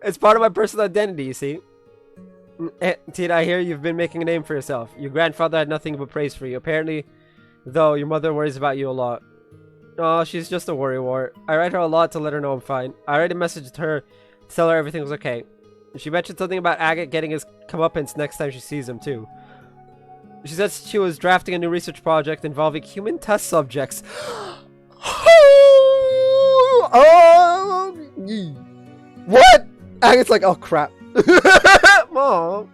It's part of my personal identity, you see. Tita, I hear you've been making a name for yourself. Your grandfather had nothing but praise for you. Apparently, though, your mother worries about you a lot. Oh, she's just a worrywart. I write her a lot to let her know I'm fine. I already messaged her to tell her everything was okay. She mentioned something about Agate getting his comeuppance next time she sees him, too. She said she was drafting a new research project involving human test subjects. What? Agate's like, oh crap. Mom.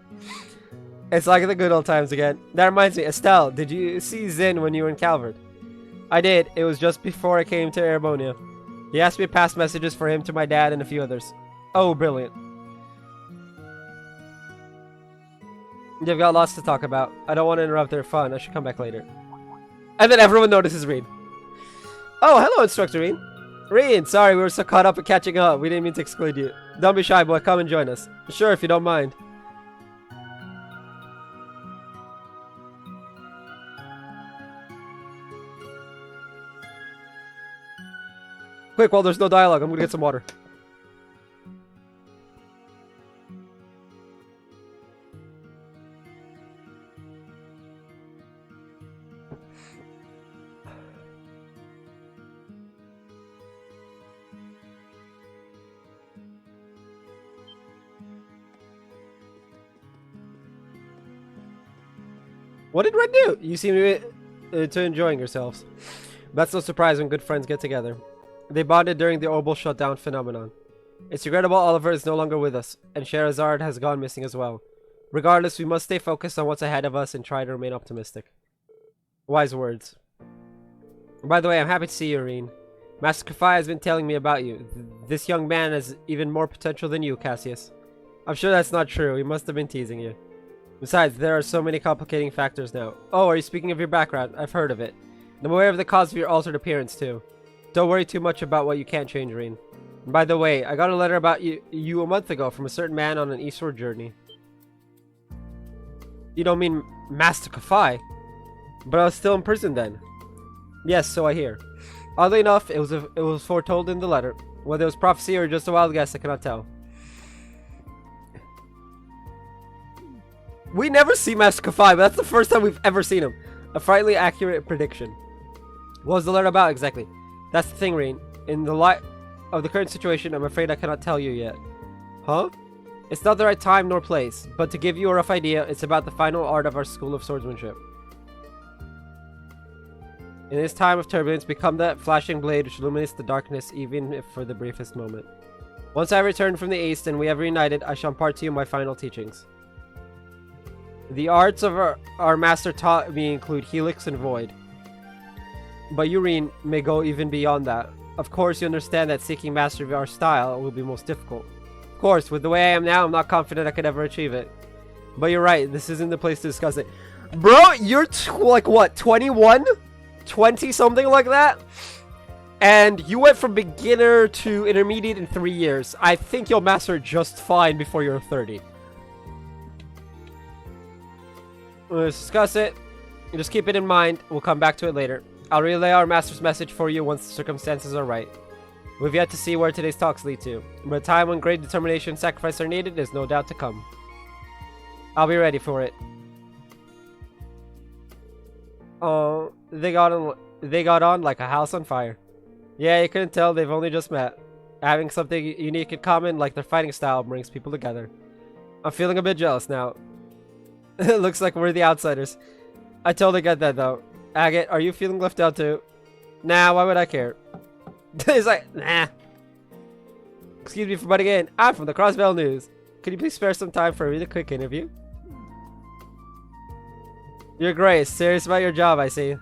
It's like the good old times again. That reminds me, Estelle, did you see Zin when you were in Calvert? I did. It was just before I came to Erebonia. He asked me to pass messages for him to my dad and a few others. Oh, brilliant. They've got lots to talk about. I don't want to interrupt their fun. I should come back later. And then everyone notices Reed. Oh, hello, Instructor Reed. Reed, sorry, we were so caught up in catching up. We didn't mean to exclude you. Don't be shy, boy. Come and join us. Sure, if you don't mind. Quick, while there's no dialogue, I'm gonna get some water. What did Red do? You seem to enjoying yourselves. That's no surprise when good friends get together. They bonded during the Orbital shutdown phenomenon. It's regrettable Oliver is no longer with us, and Scheherazade has gone missing as well. Regardless, we must stay focused on what's ahead of us and try to remain optimistic. Wise words. By the way, I'm happy to see you, Irene. Master Kafai has been telling me about you. This young man has even more potential than you, Cassius. I'm sure that's not true. He must have been teasing you. Besides, there are so many complicating factors now. Oh, are you speaking of your background? I've heard of it. I'm aware of the cause of your altered appearance, too. Don't worry too much about what you can't change, Irene. And by the way, I got a letter about you a month ago from a certain man on an eastward journey. You don't mean Master Kafai? But I was still in prison then. Yes, so I hear. Oddly enough, it was foretold in the letter. Whether it was prophecy or just a wild guess, I cannot tell. We never see Master Kafai, but that's the first time we've ever seen him. A frightfully accurate prediction. What was the letter about exactly? That's the thing, Reen. In the light of the current situation, I'm afraid I cannot tell you yet. Huh? It's not the right time nor place, but to give you a rough idea, it's about the final art of our School of Swordsmanship. In this time of turbulence, become that flashing blade which illuminates the darkness, even if for the briefest moment. Once I return from the East and we have reunited, I shall impart to you my final teachings. The arts of our master taught me include Helix and Void. But Urine may go even beyond that. Of course, you understand that seeking mastery of our style will be most difficult. Of course, with the way I am now, I'm not confident I could ever achieve it. But you're right, this isn't the place to discuss it. Bro, you're like what, 21? 20 something like that. And you went from beginner to intermediate in 3 years. I think you'll master it just fine before you're 30. Let's discuss it. Just keep it in mind. We'll come back to it later. I'll relay our master's message for you once the circumstances are right. We've yet to see where today's talks lead to. But a time when great determination and sacrifice are needed is no doubt to come. I'll be ready for it. Oh, they got on like a house on fire. Yeah, you couldn't tell, they've only just met. Having something unique in common, like their fighting style, brings people together. I'm feeling a bit jealous now. It looks like we're the outsiders. I totally get that though. Agate, are you feeling left out too? Nah, why would I care? He's like, nah. Excuse me for butting in. I'm from the Crossbell News. Could you please spare some time for a really quick interview? Your Grace, serious about your job, I see.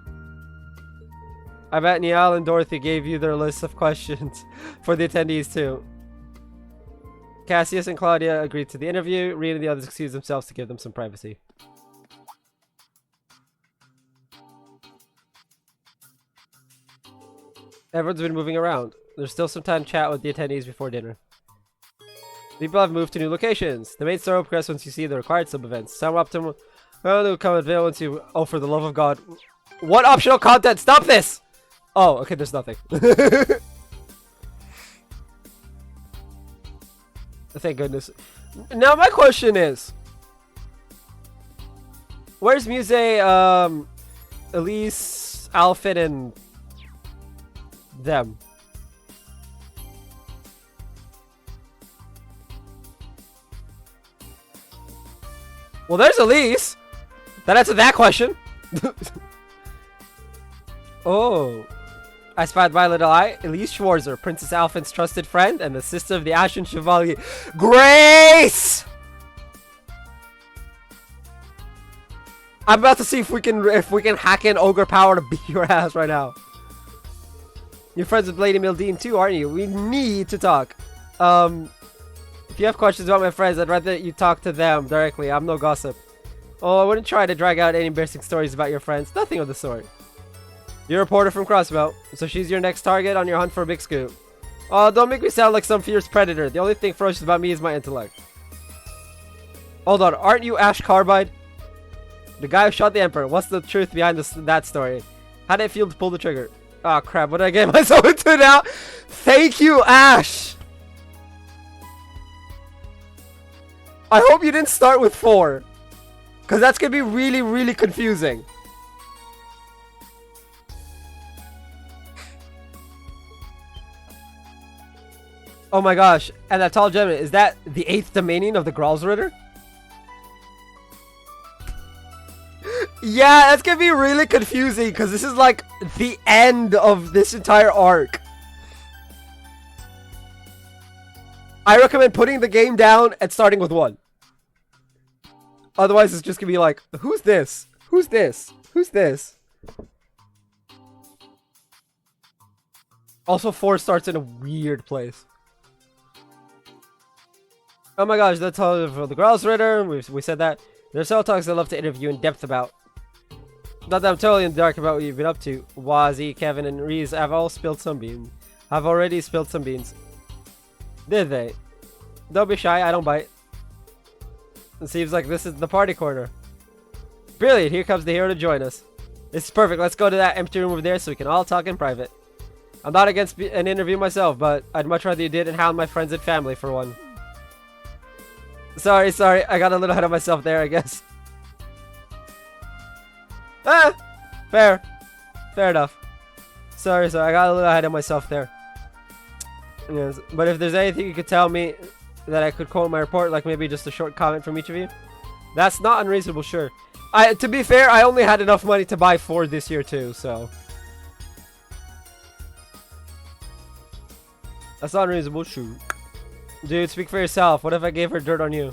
I bet Niall and Dorothy gave you their list of questions for the attendees too. Cassius and Claudia agreed to the interview. Reed and the others excused themselves to give them some privacy. Everyone's been moving around. There's still some time to chat with the attendees before dinner. People have moved to new locations. The main store will progress once you see the required sub-events. Some optimal... Well, they'll come avail once you... Oh, for the love of God. What optional content? Stop this! Oh, okay, there's nothing. Thank goodness. Now my question is... Where's Muse, Elise, Alfred, and... them? Well, there's Elise. That answered that question. Oh. I spied by little eye. Elise Schwarzer, Princess Alphen's trusted friend and the sister of the Ashton Chevalier. Grace! I'm about to see if we can hack in ogre power to beat your ass right now. You're friends with Lady Mildine too, aren't you? We need to talk. If you have questions about my friends, I'd rather you talk to them directly. I'm no gossip. Oh, I wouldn't try to drag out any embarrassing stories about your friends. Nothing of the sort. You're a reporter from Crossbelt, so she's your next target on your hunt for a big scoop. Oh, don't make me sound like some fierce predator. The only thing ferocious about me is my intellect. Hold on, aren't you Ash Carbide? The guy who shot the Emperor. What's the truth behind that story? How did it feel to pull the trigger? Oh crap, what did I get myself into now? Thank you, Ash! I hope you didn't start with 4. Because that's going to be really, really confusing. Oh my gosh. And that tall gentleman, is that the 8th dominion of the Gralsritter? Yeah, that's going to be really confusing. Because this is like the end of this entire arc. I recommend putting the game down and starting with 1. Otherwise, it's just gonna be like, who's this? Who's this? Who's this? Also, 4 starts in a weird place. Oh my gosh, that's all of the Gralsritter. We said that. There's several talks I'd love to interview in depth about. Not that I'm totally in the dark about what you've been up to. Wazzy, Kevin, and Reese have all spilled some beans. Have already spilled some beans. Did they? Don't be shy, I don't bite. It seems like this is the party corner. Brilliant, here comes the hero to join us. This is perfect, let's go to that empty room over there so we can all talk in private. I'm not against an interview myself, but I'd much rather you did and hound my friends and family for one. Sorry, I got a little ahead of myself there, I guess. Ah! Fair enough. Sorry, I got a little ahead of myself there. Yes, but if there's anything you could tell me that I could quote in my report, like maybe just a short comment from each of you, that's not unreasonable, sure. To be fair, I only had enough money to buy 4 this year too, so that's not unreasonable, sure. Dude, speak for yourself. What if I gave her dirt on you?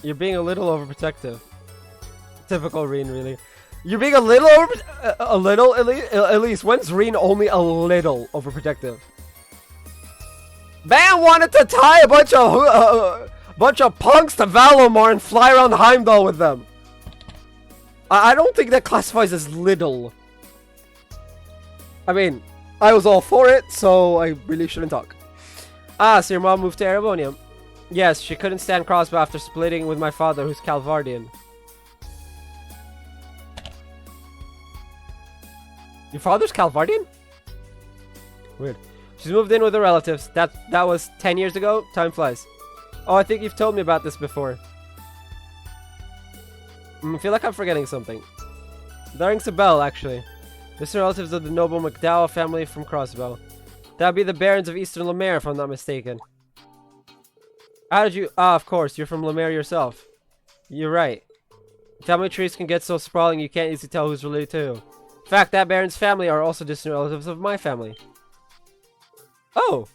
You're being a little overprotective. Typical Reen, really. You're being a little at least. When's Reen only a little overprotective? Van wanted to tie a bunch of punks to Valomar and fly around Heimdall with them. I don't think that classifies as little. I mean, I was all for it, so I really shouldn't talk. Ah, so your mom moved to Erebonium. Yes, she couldn't stand Crossbow after splitting with my father, who's Calvardian. Your father's Calvardian? Weird. She's moved in with her relatives. That was 10 years ago? Time flies. Oh, I think you've told me about this before. I feel like I'm forgetting something. That rings a bell, actually. This are relatives of the noble McDowell family from Crossbow. That'd be the Barons of Eastern Lemaire, if I'm not mistaken. How did you... Ah, of course, you're from Lemaire yourself. You're right. Family trees can get so sprawling you can't easily tell who's related to who. In fact, that Baron's family are also distant relatives of my family. Oh!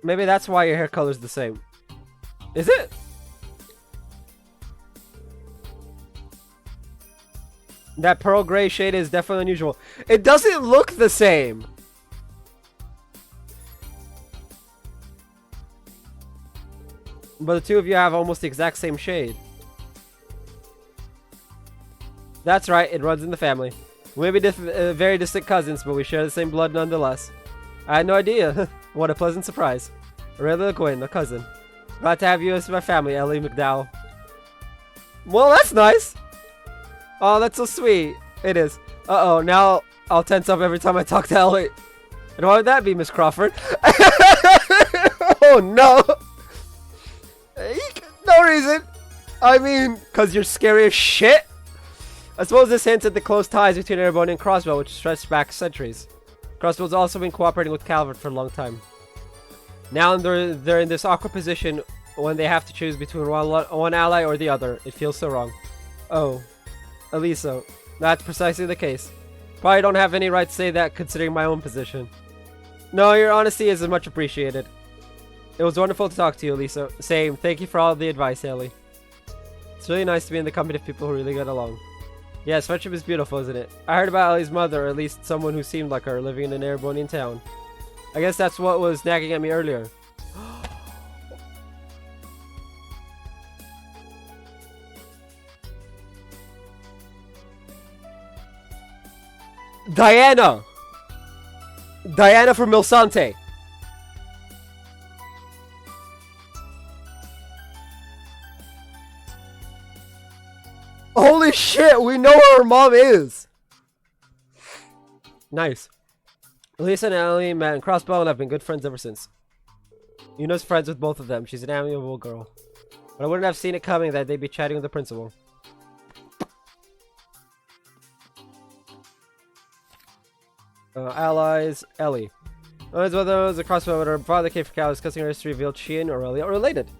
Maybe that's why your hair color's the same. Is it? That pearl gray shade is definitely unusual. It doesn't look the same! But the two of you have almost the exact same shade. That's right, it runs in the family. We may be very distant cousins, but we share the same blood nonetheless. I had no idea. What a pleasant surprise. Aurelia Gwyn, a cousin. Glad to have you as my family, Ellie McDowell. Well, that's nice! Oh, that's so sweet. It is. Uh-oh, now I'll tense up every time I talk to Ellie. And why would that be, Miss Crawford? Oh, no! No reason! I mean, because you're scary as shit? I suppose this hints at the close ties between Erebony and Crossbow, which stretch back centuries. Crossbow's also been cooperating with Calvert for a long time. Now they're in this awkward position when they have to choose between one ally or the other. It feels so wrong. Oh. Elisa, that's precisely the case. Probably don't have any right to say that considering my own position. No, your honesty is much appreciated. It was wonderful to talk to you, Elisa. Same. Thank you for all the advice, Ellie. It's really nice to be in the company of people who really get along. Yes, friendship is beautiful, isn't it? I heard about Ellie's mother, or at least someone who seemed like her, living in an Erebonian town. I guess that's what was nagging at me earlier. Diana! Diana from Milsante! Holy shit, we know who her mom is! Nice. Lisa and Ellie met in Crossbow and have been good friends ever since. Yuna's friends with both of them. She's an amiable girl. But I wouldn't have seen it coming that they'd be chatting with the principal. Allies, Ellie. As well as a Crossbow, her father came from Cal discussing her history, revealed she and Aurelia are related.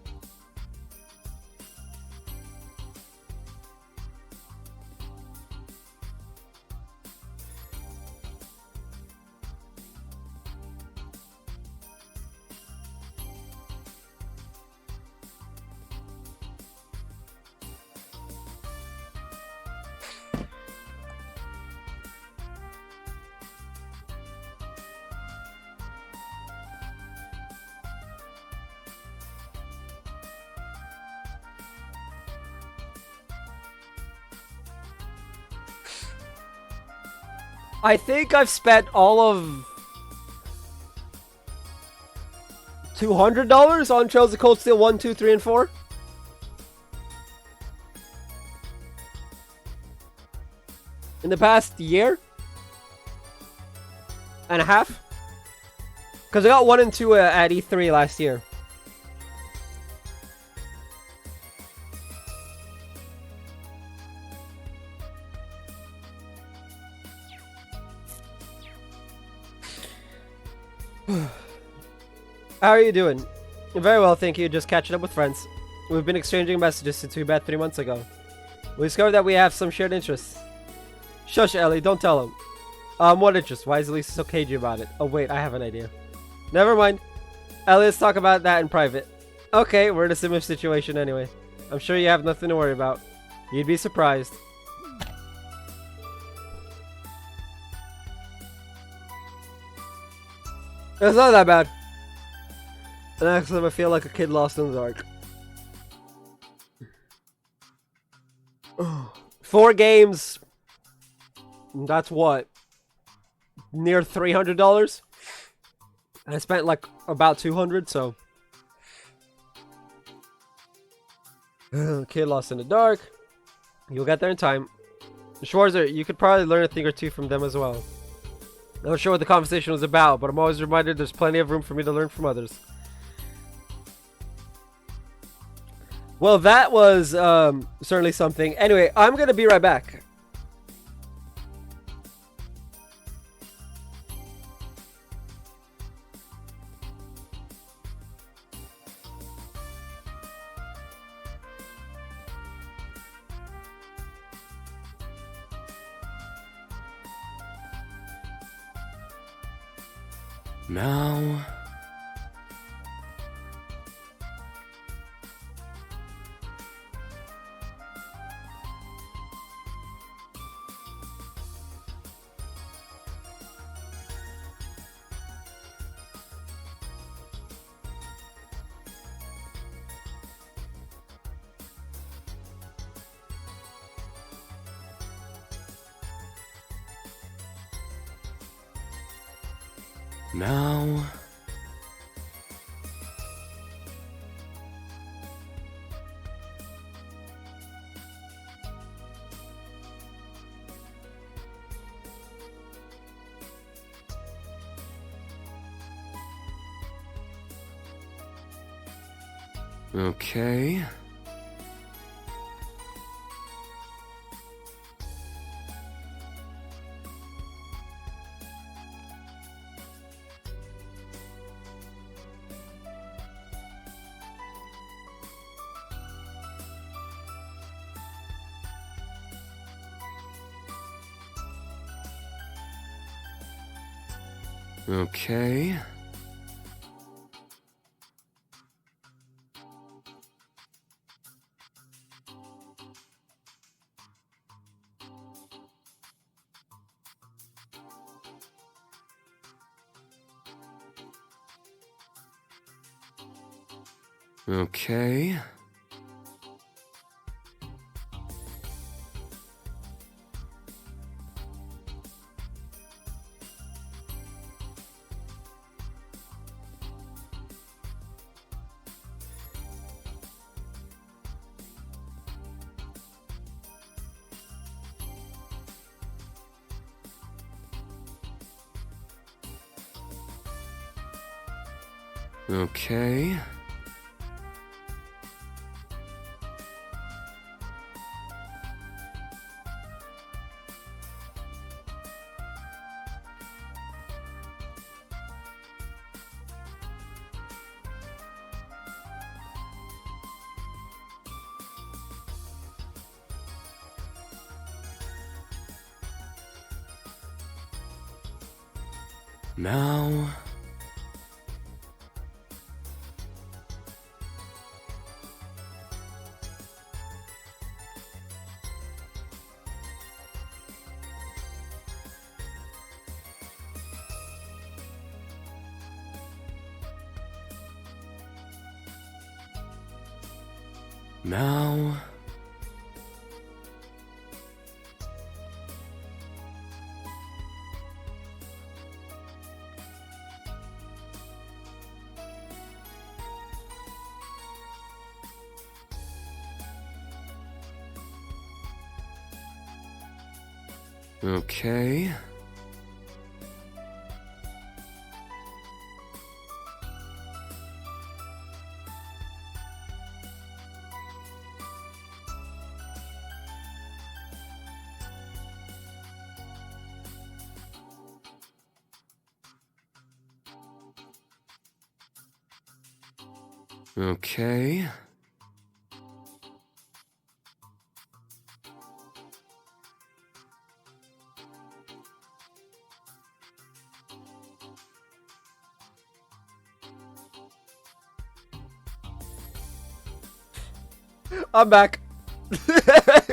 I think I've spent all of $200 on Trails of Cold Steel 1, 2, 3, and 4. In the past year and a half. Because I got 1 and 2 at E3 last year. How are you doing? Very well, thank you. Just catching up with friends. We've been exchanging messages since we met 3 months ago. We discovered that we have some shared interests. Shush, Ellie, don't tell him. What interest? Why is Elisa so cagey about it? Oh, wait, I have an idea. Never mind. Ellie, let's talk about that in private. Okay, we're in a similar situation anyway. I'm sure you have nothing to worry about. You'd be surprised. It's not that bad. And actually, I feel like a kid lost in the dark. 4 games. That's what? Near $300? I spent like about 200, so. Kid lost in the dark. You'll get there in time. Schwarzer, you could probably learn a thing or two from them as well. Not sure what the conversation was about, but I'm always reminded there's plenty of room for me to learn from others. Well, that was certainly something. Anyway, I'm going to be right back. Now... Now... Okay. Okay. Okay. Okay. Now... Now... Okay. Okay. I'm back.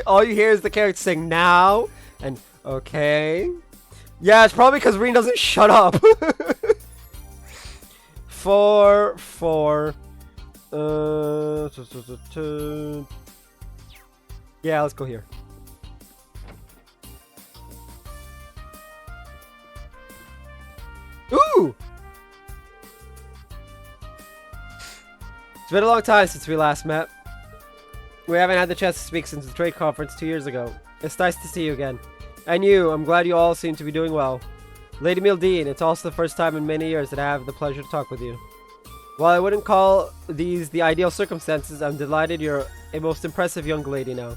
All you hear is the character saying now and okay. Yeah, it's probably because Reen doesn't shut up. 4, 4. Yeah, let's go here. It's been a long time since we last met. We haven't had the chance to speak since the trade conference 2 years ago. It's nice to see you again. And you, I'm glad you all seem to be doing well. Lady Mildine, it's also the first time in many years that I have the pleasure to talk with you. While I wouldn't call these the ideal circumstances, I'm delighted you're a most impressive young lady now.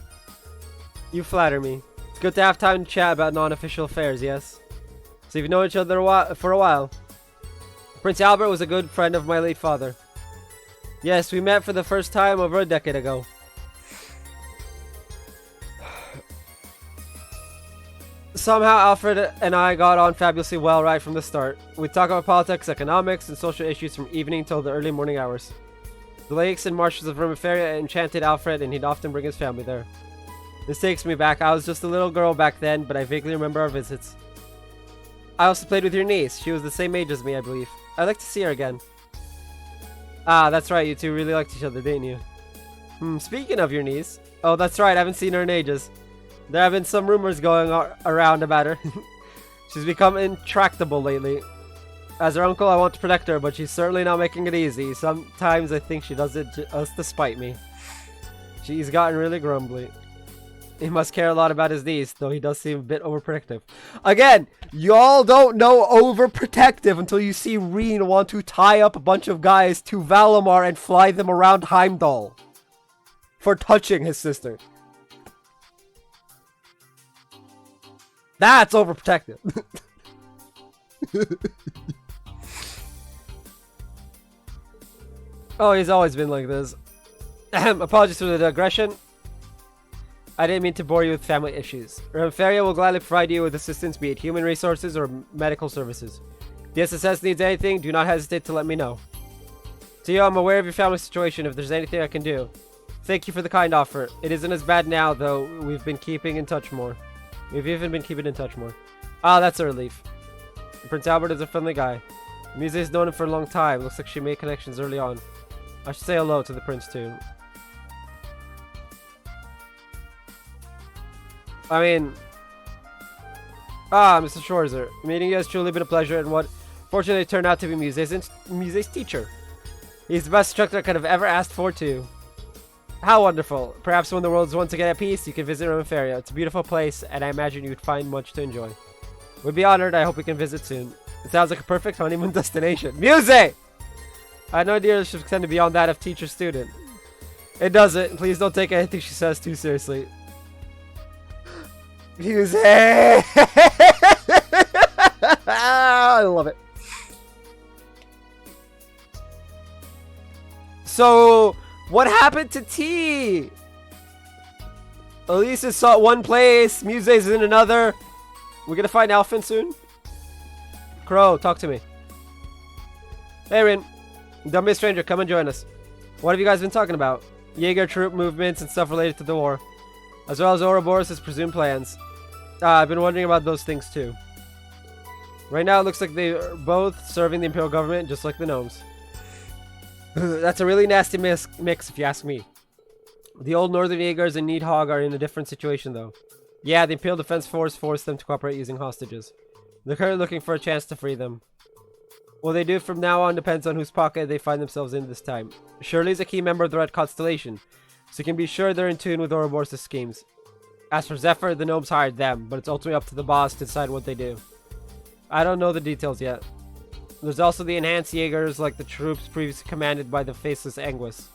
You flatter me. It's good to have time to chat about non-official affairs, yes? So you've known each other for a while. Prince Albert was a good friend of my late father. Yes, we met for the first time over a decade ago. Somehow Alfred and I got on fabulously well right from the start. We'd talk about politics, economics, and social issues from evening till the early morning hours. The lakes and marshes of Vermiferia enchanted Alfred, and he'd often bring his family there. This takes me back. I was just a little girl back then, but I vaguely remember our visits. I also played with your niece. She was the same age as me, I believe. I'd like to see her again. Ah, that's right. You two really liked each other, didn't you? Speaking of your niece. Oh, that's right. I haven't seen her in ages. There have been some rumors going around about her. She's become intractable lately. As her uncle, I want to protect her, but she's certainly not making it easy. Sometimes I think she does it just to spite me. She's gotten really grumbly. He must care a lot about his niece, though he does seem a bit overprotective. Again, y'all don't know overprotective until you see Reen want to tie up a bunch of guys to Valimar and fly them around Heimdall for touching his sister. That's overprotective. Oh, he's always been like this. Apologies for the digression. I didn't mean to bore you with family issues. Remferia will gladly provide you with assistance, be it human resources or medical services. If the SSS needs anything, do not hesitate to let me know. To you, I'm aware of your family situation if there's anything I can do. Thank you for the kind offer. It isn't as bad now, though. We've been keeping in touch more. We've even been keeping in touch more. Ah, that's a relief. Prince Albert is a friendly guy. Muse's known him for a long time. Looks like she made connections early on. I should say hello to the prince, too. I mean... Ah, Mr. Schwarzer. Meeting you has truly been a pleasure, and what fortunately turned out to be Muse's teacher. He's the best instructor I could have ever asked for, too. How wonderful. Perhaps when the world is once again at peace, you can visit Romeferia. It's a beautiful place, and I imagine you'd find much to enjoy. We'd be honored. I hope we can visit soon. It sounds like a perfect honeymoon destination. Muse! I had no idea this should extend beyond that of teacher-student. It doesn't. Please don't take anything she says too seriously. Muse! I love it. So... what happened to T? Elise is sought one place, Muse's in another. We're gonna find Alphen soon? Crow, talk to me. Hey Rin, don't be a stranger, come and join us. What have you guys been talking about? Jaeger troop movements and stuff related to the war. As well as Ouroboros' presumed plans. I've been wondering about those things too. Right now it looks like they're both serving the Imperial government just like the gnomes. That's a really nasty mix if you ask me. The old Northern Jaegers and Needhog are in a different situation though. Yeah, the Imperial Defense Force forced them to cooperate using hostages. They're currently looking for a chance to free them. What they do from now on depends on whose pocket they find themselves in this time. Shirley's a key member of the Red Constellation, so you can be sure they're in tune with Ouroboros' schemes. As for Zephyr, the gnomes hired them, but it's ultimately up to the boss to decide what they do. I don't know the details yet. There's also the enhanced Jaegers, like the troops previously commanded by the faceless Anguis.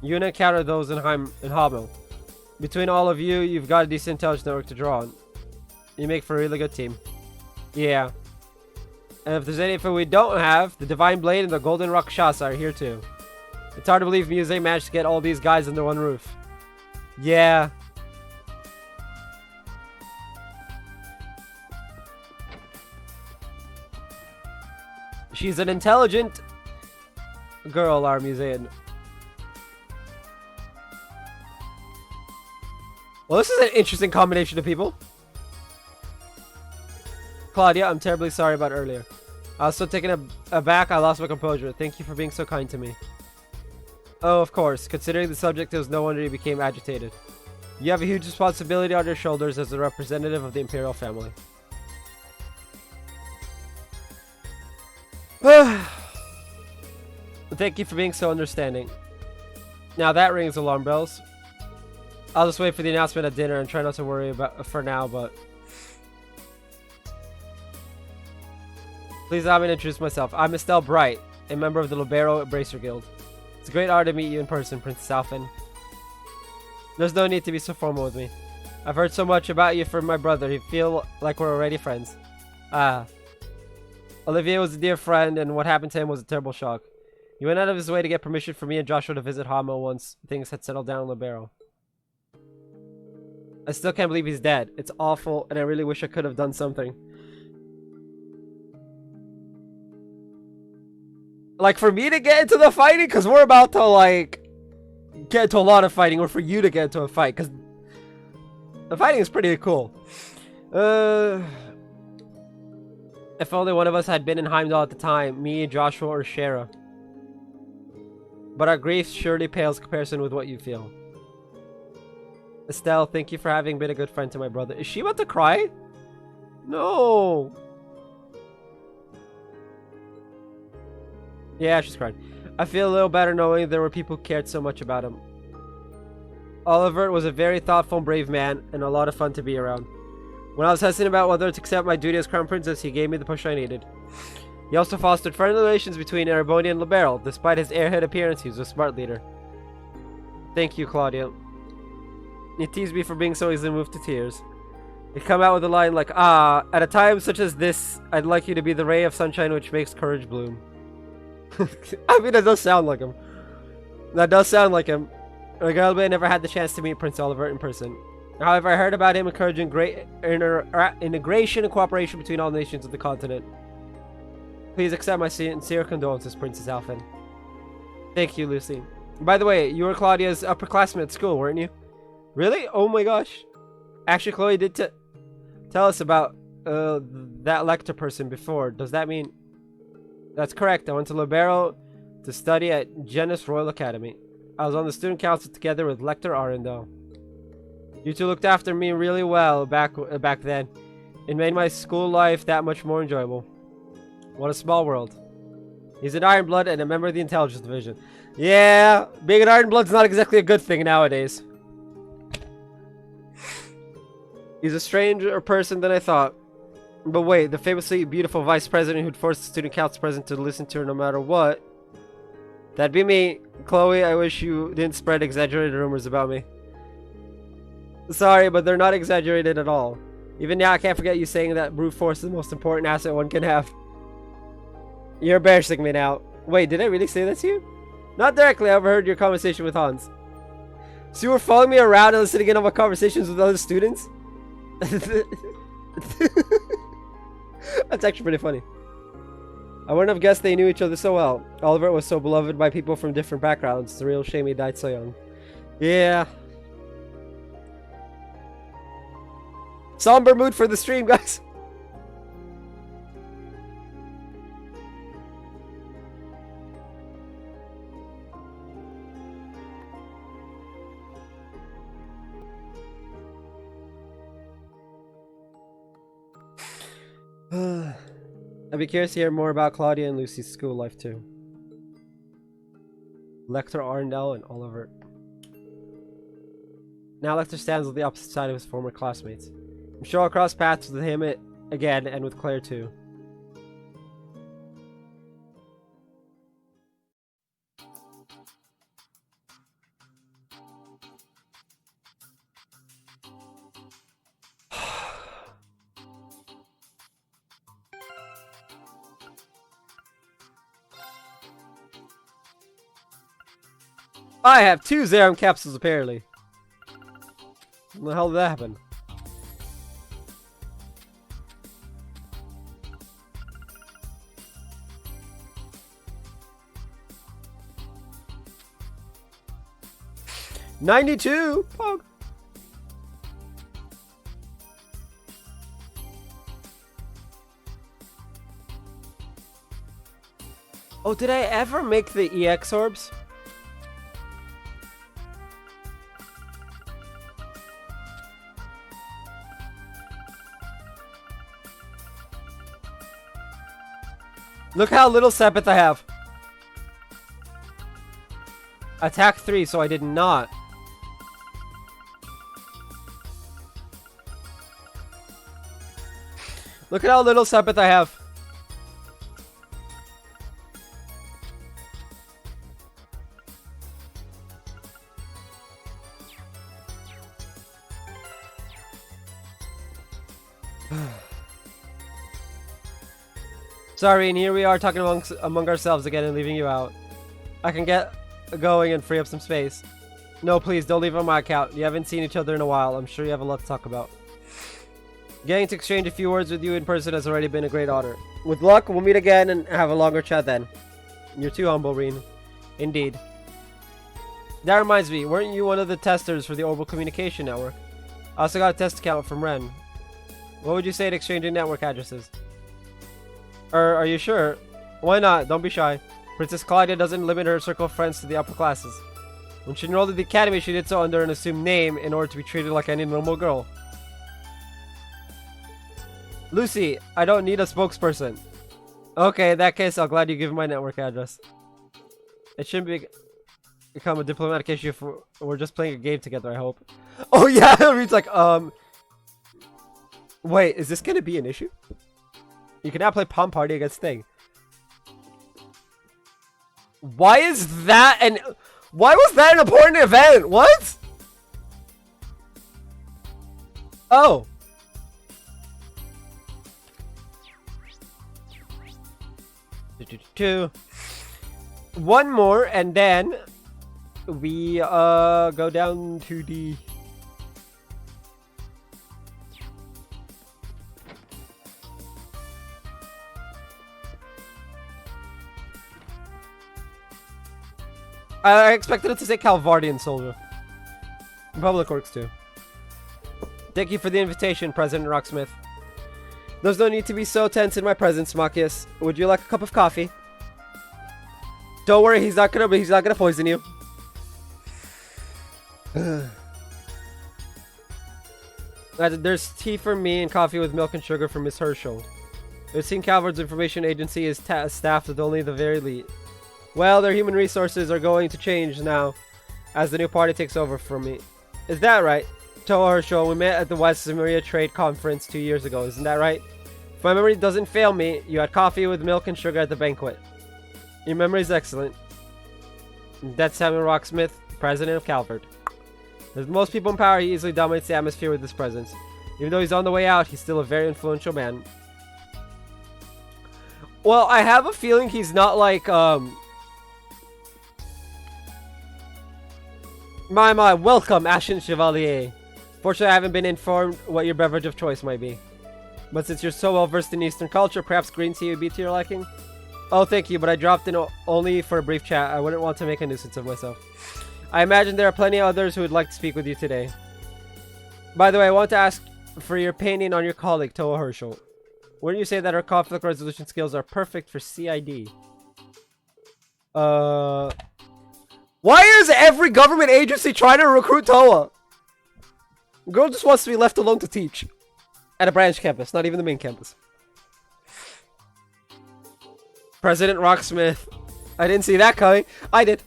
You encounter those in Hamel. Between all of you, you've got a decent intelligence network to draw on. You make for a really good team. Yeah. And if there's anything we don't have, the Divine Blade and the Golden Rakshasa are here too. It's hard to believe Muse managed to get all these guys under one roof. Yeah. She's an intelligent girl, our museum. Well, this is an interesting combination of people. Claudia, I'm terribly sorry about earlier. I was so taken aback, I lost my composure. Thank you for being so kind to me. Oh, of course. Considering the subject, it was no wonder you became agitated. You have a huge responsibility on your shoulders as the representative of the Imperial family. Thank you for being so understanding. Now that rings alarm bells. I'll just wait for the announcement at dinner and try not to worry about for now, but... Please allow me to introduce myself. I'm Estelle Bright, a member of the Libero Bracer Guild. It's a great honor to meet you in person, Princess Alphen. There's no need to be so formal with me. I've heard so much about you from my brother. You feel like we're already friends. Olivier was a dear friend, and what happened to him was a terrible shock. He went out of his way to get permission for me and Joshua to visit Hamo once things had settled down in Libero. I still can't believe he's dead. It's awful, and I really wish I could have done something. Like, for me to get into the fighting? Because we're about to, like, get into a lot of fighting, or for you to get into a fight, because the fighting is pretty cool. If only one of us had been in Heimdall at the time, me, Joshua, or Shara. But our grief surely pales in comparison with what you feel. Estelle, thank you for having been a good friend to my brother. Is she about to cry? No. Yeah, she's crying. I feel a little better knowing there were people who cared so much about him. Oliver was a very thoughtful and brave man, and a lot of fun to be around. When I was hesitant about whether to accept my duty as Crown Princess, he gave me the push I needed. He also fostered friendly relations between Ereboni and Libero. Despite his airhead appearance, he was a smart leader. Thank you, Claudia. You teased me for being so easily moved to tears. You come out with a line like, at a time such as this, I'd like you to be the ray of sunshine which makes courage bloom. I mean, that does sound like him. That does sound like him. Regardless, I never had the chance to meet Prince Oliver in person. However, I heard about him encouraging great integration and cooperation between all nations of the continent. Please accept my sincere condolences, Princess Alphen. Thank you, Lucy. By the way, you were Claudia's upperclassman at school, weren't you? Really? Oh my gosh. Actually, Chloe did tell us about that lector person before. Does that mean... That's correct. I went to Libero to study at Genus Royal Academy. I was on the student council together with Lector Arundel. You two looked after me really well back then. It made my school life that much more enjoyable. What a small world. He's an Ironblood and a member of the Intelligence Division. Yeah, being an Ironblood's not exactly a good thing nowadays. He's a stranger person than I thought. But wait, the famously beautiful vice president who'd force the student council president to listen to her no matter what. That'd be me. Chloe, I wish you didn't spread exaggerated rumors about me. Sorry, but they're not exaggerated at all. Even now, I can't forget you saying that brute force is the most important asset one can have. You're embarrassing me now. Wait, did I really say that to you? Not directly, I overheard your conversation with Hans. So you were following me around and listening in on my conversations with other students? That's actually pretty funny. I wouldn't have guessed they knew each other so well. Oliver was so beloved by people from different backgrounds. It's a real shame he died so young. Yeah. Somber mood for the stream, guys. I'd be curious to hear more about Claudia and Lucy's school life too. Lecter Arundel and Oliver. Now Lecter stands on the opposite side of his former classmates. I'm sure I'll cross paths with him again and with Claire too. I have 2 Zerum capsules apparently. How the hell did that happen? $92! Pog. Oh, did I ever make the EX orbs? Look how little Sepith I have. Attack 3, so I did not. Look at how little Sepith I have. Sorry, and here we are talking among ourselves again and leaving you out. I can get going and free up some space. No, please, don't leave on my account. You haven't seen each other in a while. I'm sure you have a lot to talk about. Getting to exchange a few words with you in person has already been a great honor. With luck, we'll meet again and have a longer chat then. You're too humble, Reen. Indeed. That reminds me, weren't you one of the testers for the Orbital Communication Network? I also got a test account from Ren. What would you say to exchanging network addresses? Are you sure? Why not? Don't be shy. Princess Claudia doesn't limit her circle of friends to the upper classes. When she enrolled at the academy, she did so under an assumed name in order to be treated like any normal girl. Lucy, I don't need a spokesperson. Okay, in that case, I'm glad you give my network address. It shouldn't become a diplomatic issue if we're just playing a game together, I hope. Oh yeah, it's like, wait, is this gonna be an issue? You can now play Palm Party against Thing. Why is that why was that an important event? What? Oh. One more and then we go down to the I expected it to say Calvardian soldier. Public Works too. Thank you for the invitation, President Rocksmith. There's no need to be so tense in my presence, Machias. Would you like a cup of coffee? Don't worry, he's not gonna poison you. There's tea for me and coffee with milk and sugar for Miss Herschel. I've seen Calvard's information agency is staffed with only the very elite. Well, their human resources are going to change now, as the new party takes over from me. Is that right? Toa Herschel, we met at the West Samaria Trade Conference 2 years ago, isn't that right? If my memory doesn't fail me, you had coffee with milk and sugar at the banquet. Your memory is excellent. That's Samuel Rocksmith, President of Calvard. As most people in power, he easily dominates the atmosphere with his presence. Even though he's on the way out, he's still a very influential man. Well, I have a feeling he's not like, My, welcome, Ashton Chevalier. Fortunately, I haven't been informed what your beverage of choice might be. But since you're so well versed in Eastern culture, perhaps green tea would be to your liking? Oh, thank you, but I dropped in only for a brief chat. I wouldn't want to make a nuisance of myself. I imagine there are plenty of others who would like to speak with you today. By the way, I want to ask for your opinion on your colleague, Toa Herschel. Wouldn't you say that her conflict resolution skills are perfect for CID? Why is every government agency trying to recruit Toa? The girl just wants to be left alone to teach. At a branch campus, not even the main campus. President Rocksmith. I didn't see that coming. I did.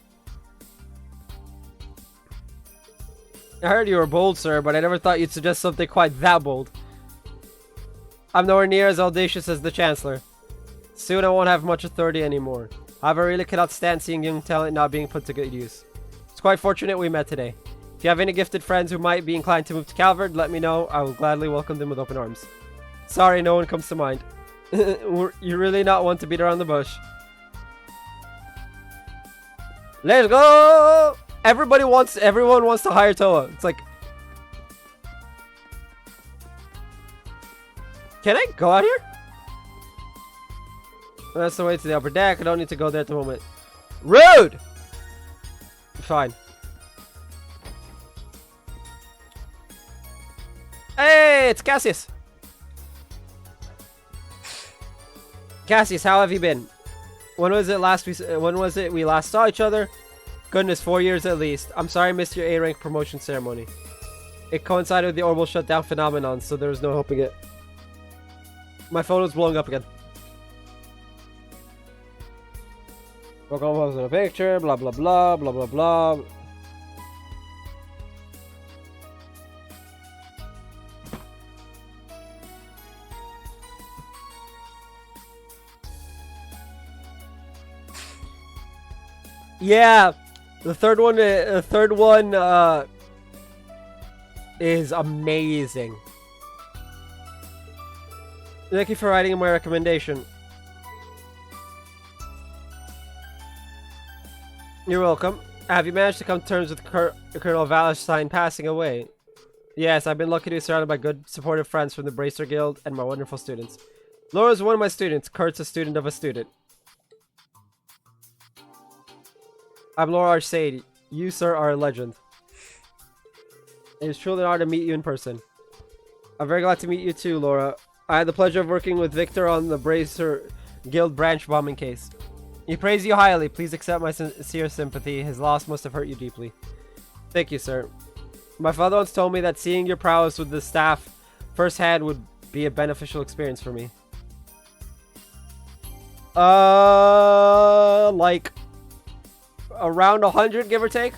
I heard you were bold, sir, but I never thought you'd suggest something quite that bold. I'm nowhere near as audacious as the Chancellor. Soon I won't have much authority anymore. However, I really cannot stand seeing young talent not being put to good use. It's quite fortunate we met today. If you have any gifted friends who might be inclined to move to Calvard, let me know. I will gladly welcome them with open arms. Sorry, no one comes to mind. You're really not one to beat around the bush. Let's go! Everyone wants to hire Toa. It's like, can I go out here? That's the way to the upper deck. I don't need to go there at the moment. Rude! Fine. Hey, it's Cassius. Cassius, how have you been? When was it we last saw each other? Goodness, 4 years at least. I'm sorry I missed your A-rank promotion ceremony. It coincided with the orbital shutdown phenomenon, so there was no helping it. My phone was blowing up again. We're going to post in a picture, blah blah blah, blah blah blah. Yeah, the third one is amazing. Thank you for writing my recommendation. You're welcome. Have you managed to come to terms with Colonel Wallenstein passing away? Yes, I've been lucky to be surrounded by good, supportive friends from the Bracer Guild and my wonderful students. Laura's one of my students. Kurt's a student of a student. I'm Laura Arcade. You, sir, are a legend. It is truly an honor to meet you in person. I'm very glad to meet you too, Laura. I had the pleasure of working with Victor on the Bracer Guild branch bombing case. He praised you highly. Please accept my sincere sympathy. His loss must have hurt you deeply. Thank you, sir. My father once told me that seeing your prowess with the staff firsthand would be a beneficial experience for me. Like around 100, give or take.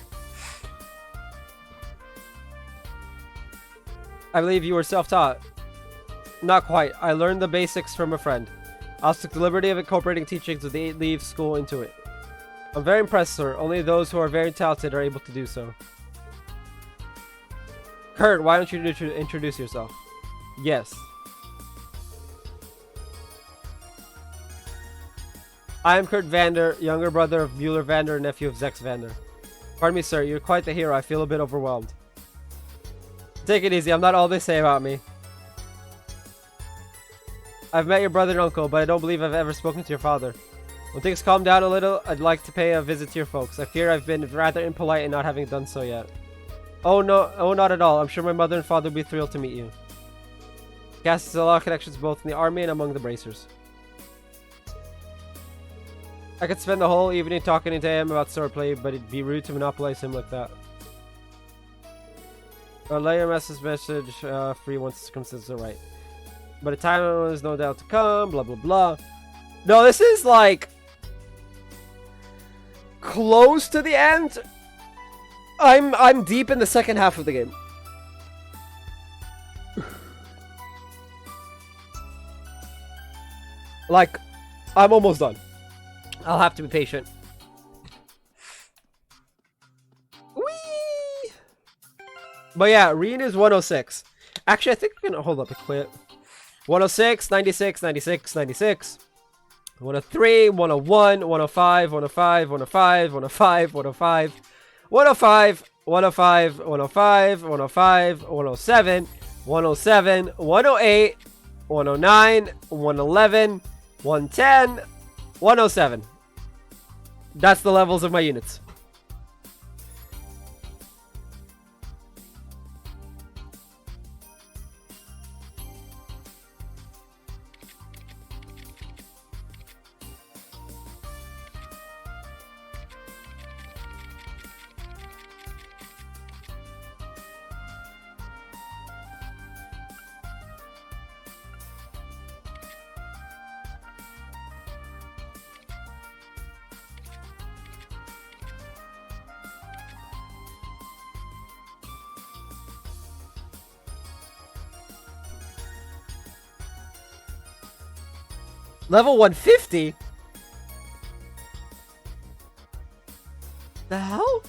I believe you were self-taught. Not quite. I learned the basics from a friend. I also took the liberty of incorporating teachings of the 8 Leaves School into it. I'm very impressed, sir. Only those who are very talented are able to do so. Kurt, why don't you introduce yourself? Yes. I am Kurt Vander, younger brother of Mueller Vander and nephew of Zex Vander. Pardon me, sir. You're quite the hero. I feel a bit overwhelmed. Take it easy. I'm not all they say about me. I've met your brother and uncle, but I don't believe I've ever spoken to your father. When things calm down a little, I'd like to pay a visit to your folks. I fear I've been rather impolite in not having done so yet. Oh no, oh not at all. I'm sure my mother and father will be thrilled to meet you. Cass has a lot of connections both in the army and among the bracers. I could spend the whole evening talking to him about swordplay, but it'd be rude to monopolize him like that. I'll lay your message free once circumstances are right. But a time is no doubt to come, blah blah blah. No, this is like close to the end. I'm deep in the second half of the game. Like, I'm almost done. I'll have to be patient. Whee! But yeah, Reen is 106. Actually, I think we're gonna hold up a quit. 106, 96, 96, 96. 103, 101, 105, 105, 105, 105, 105, 105, 105, 105, 105, 107, 107, 108, 109, 111, 110, 107. That's the levels of my units. Level 150? The hell?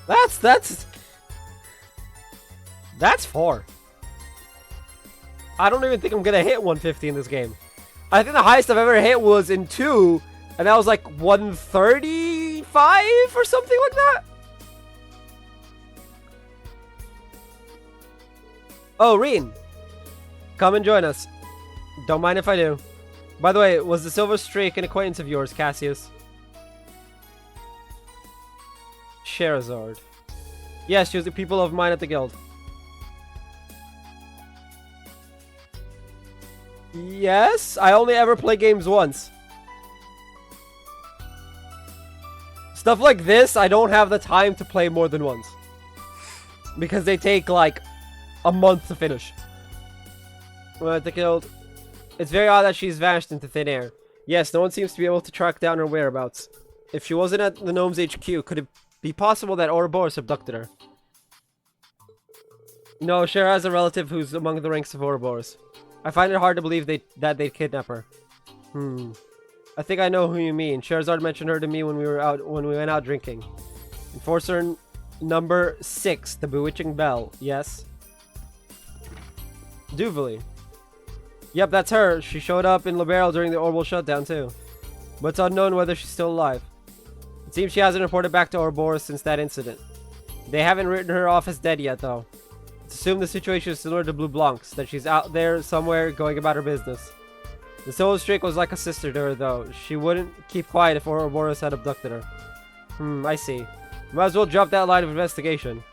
That's far. I don't even think I'm gonna hit 150 in this game. I think the highest I've ever hit was in 2, and that was like 135 or something like that. Oh, Reen. Come and join us. Don't mind if I do. By the way, was the Silver Streak an acquaintance of yours, Cassius? Sherazard. Yes, she was a pupil of mine at the guild. Yes, I only ever play games once. Stuff like this, I don't have the time to play more than once. Because they take like a month to finish. We're at the guild. It's very odd that she's vanished into thin air. Yes, no one seems to be able to track down her whereabouts. If she wasn't at the Gnome's HQ, could it be possible that Ouroboros abducted her? No, Shara has a relative who's among the ranks of Ouroboros. I find it hard to believe that they'd kidnap her. I think I know who you mean. Sherazard mentioned her to me when we went out drinking. Enforcer number 6, the Bewitching Bell. Yes. Duvally. Yep, that's her. She showed up in Liberal during the Orbital shutdown too. But it's unknown whether she's still alive. It seems she hasn't reported back to Ouroboros since that incident. They haven't written her off as dead yet though. It's assumed the situation is similar to Blue Blanc's, that she's out there somewhere going about her business. The Soul Streak was like a sister to her though. She wouldn't keep quiet if Ouroboros had abducted her. I see. Might as well drop that line of investigation.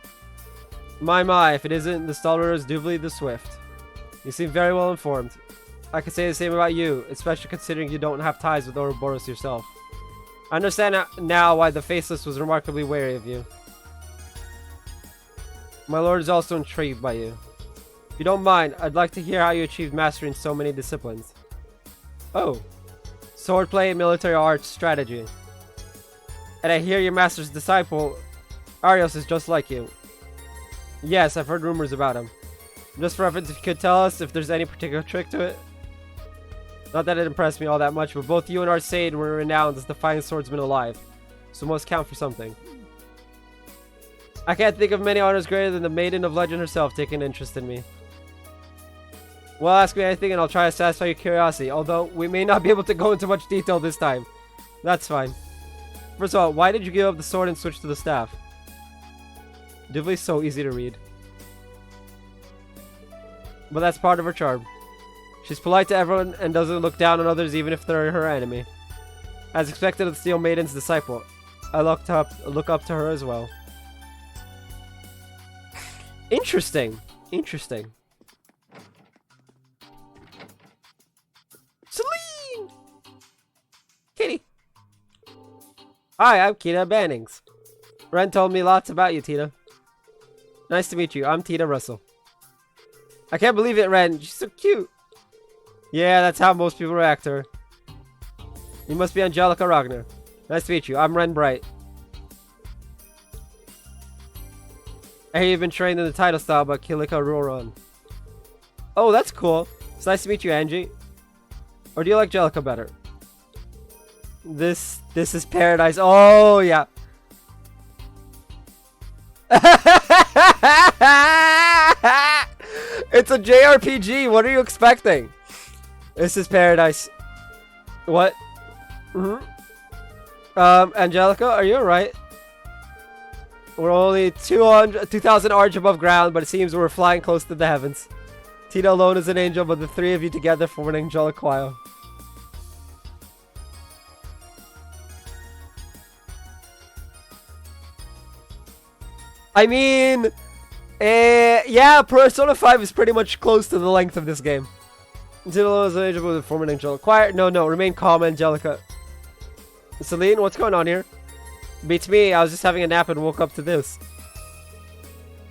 My, if it isn't the Stalwart's Duvally the Swift. You seem very well informed. I could say the same about you, especially considering you don't have ties with Ouroboros yourself. I understand now why the Faceless was remarkably wary of you. My lord is also intrigued by you. If you don't mind, I'd like to hear how you achieved mastery in so many disciplines. Oh. Swordplay, military arts, strategy. And I hear your master's disciple, Arios, is just like you. Yes, I've heard rumors about him. Just for reference, if you could tell us if there's any particular trick to it. Not that it impressed me all that much, but both you and Arsaid were renowned as the finest swordsmen alive. So must count for something. I can't think of many honors greater than the Maiden of Legend herself taking an interest in me. Well, ask me anything and I'll try to satisfy your curiosity, although we may not be able to go into much detail this time. That's fine. First of all, why did you give up the sword and switch to the staff? Duvally's so easy to read. But that's part of her charm. She's polite to everyone and doesn't look down on others even if they're her enemy. As expected of the Steel Maiden's disciple, I look up to her as well. Interesting. Interesting. Celine! Kitty. Hi, I'm Kita Bannings. Ren told me lots about you, Tita. Nice to meet you. I'm Tita Russell. I can't believe it, Ren. She's so cute. Yeah, that's how most people react to her. You must be Angelica Ragnar. Nice to meet you. I'm Ren Bright. I hear you've been trained in the title style by Kilika Roron. Oh, that's cool. It's nice to meet you, Angie. Or do you like Angelica better? This is paradise. Oh, yeah. It's a JRPG. What are you expecting? This is paradise. What? Angelica, are you alright? We're only 2,000 arch above ground, but it seems we're flying close to the heavens. Tita alone is an angel, but the three of you together form an angelic choir. I mean, yeah, Persona 5 is pretty much close to the length of this game. Tita alone is an angel, but form an angelic choir. No, remain calm, Angelica. Celine, what's going on here? Beats me, I was just having a nap and woke up to this.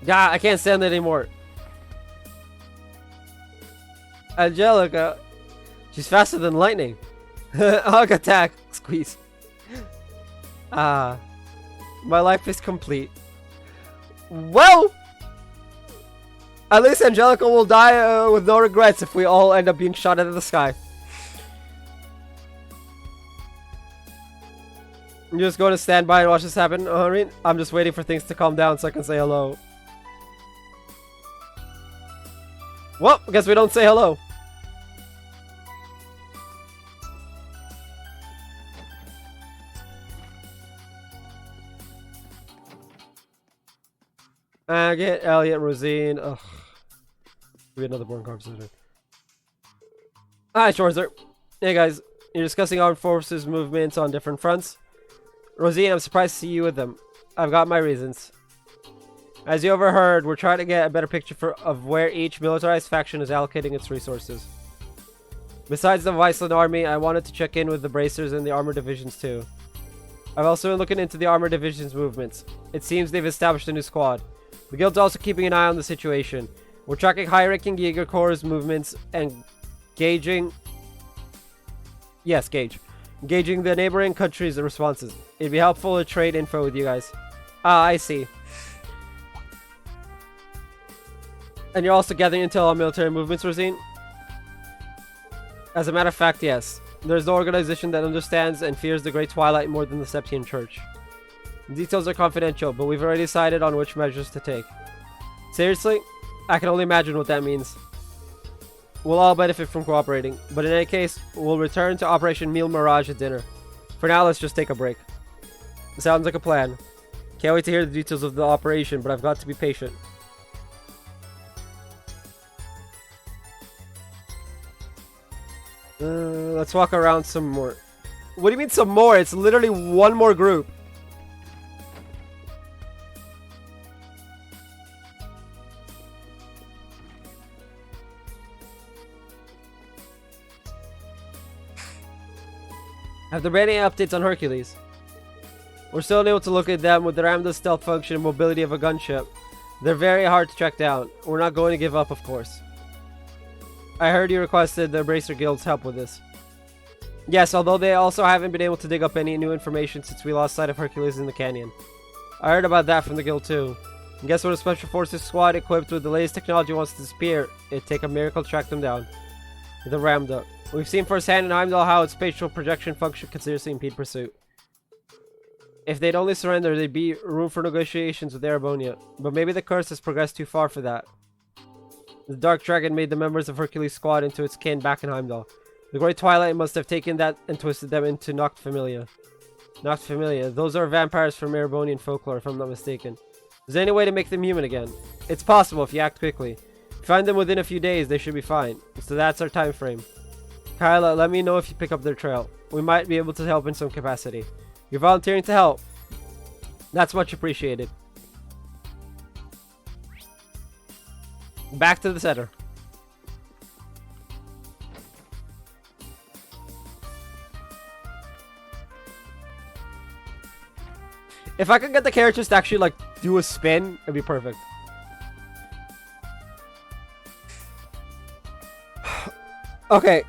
God, I can't stand it anymore. Angelica. She's faster than lightning. Hug attack. Squeeze. My life is complete. Well! At least Angelica will die with no regrets if we all end up being shot out of the sky. I'm just going to stand by and watch this happen, Irene. I'm just waiting for things to calm down so I can say hello. Well, I guess we don't say hello. Get Elliot, Rosine. Ugh. Be another boring conversation. Hi, Schwarzer. Hey guys, you're discussing armed forces movements on different fronts. Rosine, I'm surprised to see you with them. I've got my reasons. As you overheard, we're trying to get a better picture of where each militarized faction is allocating its resources. Besides the Viceland army, I wanted to check in with the bracers and the armor divisions too. I've also been looking into the armor division's movements. It seems they've established a new squad. The guild's also keeping an eye on the situation. We're tracking high-ranking Jaeger Corps' movements and gauging Yes, gauge. Gauging the neighboring countries' responses. It'd be helpful to trade info with you guys. Ah, I see. And you're also gathering intel on military movements, Rosine? As a matter of fact, yes. There's no organization that understands and fears the Great Twilight more than the Septian Church. Details are confidential, but we've already decided on which measures to take. Seriously? I can only imagine what that means. We'll all benefit from cooperating, but in any case, we'll return to Operation Meal Mirage at dinner. For now, let's just take a break. Sounds like a plan. Can't wait to hear the details of the operation, but I've got to be patient. Let's walk around some more. What do you mean some more? It's literally one more group. Have there been any updates on Hercules? We're still unable to look at them with the Ramda's stealth function and mobility of a gunship. They're very hard to track down. We're not going to give up, of course. I heard you requested the Bracer Guild's help with this. Yes, although they also haven't been able to dig up any new information since we lost sight of Hercules in the canyon. I heard about that from the guild too. And guess what, a special forces squad equipped with the latest technology wants to disappear. It'd take a miracle to track them down. The Ramda. We've seen firsthand in Heimdall how its spatial projection function could seriously impede pursuit. If they'd only surrender, there'd be room for negotiations with Erebonia. But maybe the curse has progressed too far for that. The Dark Dragon made the members of Hercules' squad into its kin back in Heimdall. The Great Twilight must have taken that and twisted them into Noct Familia. Noct Familia. Those are vampires from Erebonian folklore, if I'm not mistaken. Is there any way to make them human again? It's possible if you act quickly. If you find them within a few days, they should be fine. So that's our time frame. Kyla, let me know if you pick up their trail. We might be able to help in some capacity. You're volunteering to help. That's much appreciated. Back to the center. If I could get the characters to actually like do a spin, it'd be perfect. Okay.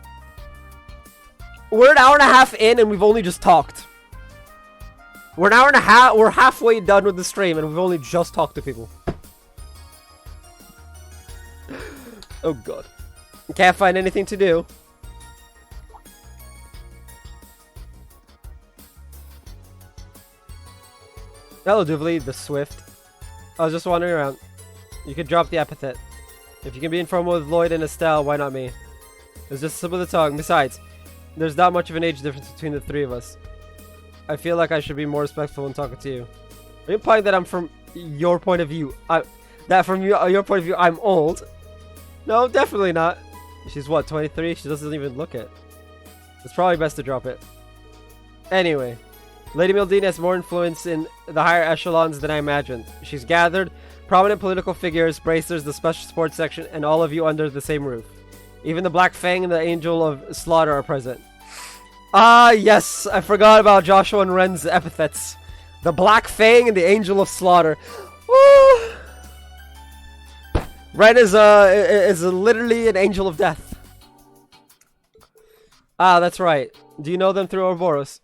We're an hour and a half in and we've only just talked. We're an hour and a half, we're halfway done with the stream and we've only just talked to people. Oh god. Can't find anything to do. Hello, Duvley, the Swift. I was just wandering around. You could drop the epithet. If you can be informal with Lloyd and Estelle, why not me? It's just a slip of the tongue. Besides, there's not much of an age difference between the three of us. I feel like I should be more respectful when talking to you. Are you implying that I'm from your point of view? That from your point of view, I'm old? No, definitely not. She's what, 23? She doesn't even look it. It's probably best to drop it. Anyway, Lady Mildine has more influence in the higher echelons than I imagined. She's gathered prominent political figures, bracers, the special sports section, and all of you under the same roof. Even the Black Fang and the Angel of Slaughter are present. Ah, yes, I forgot about Joshua and Ren's epithets. The Black Fang and the Angel of Slaughter. Woo! Ren is literally an angel of death. Ah, that's right. Do you know them through Ouroboros?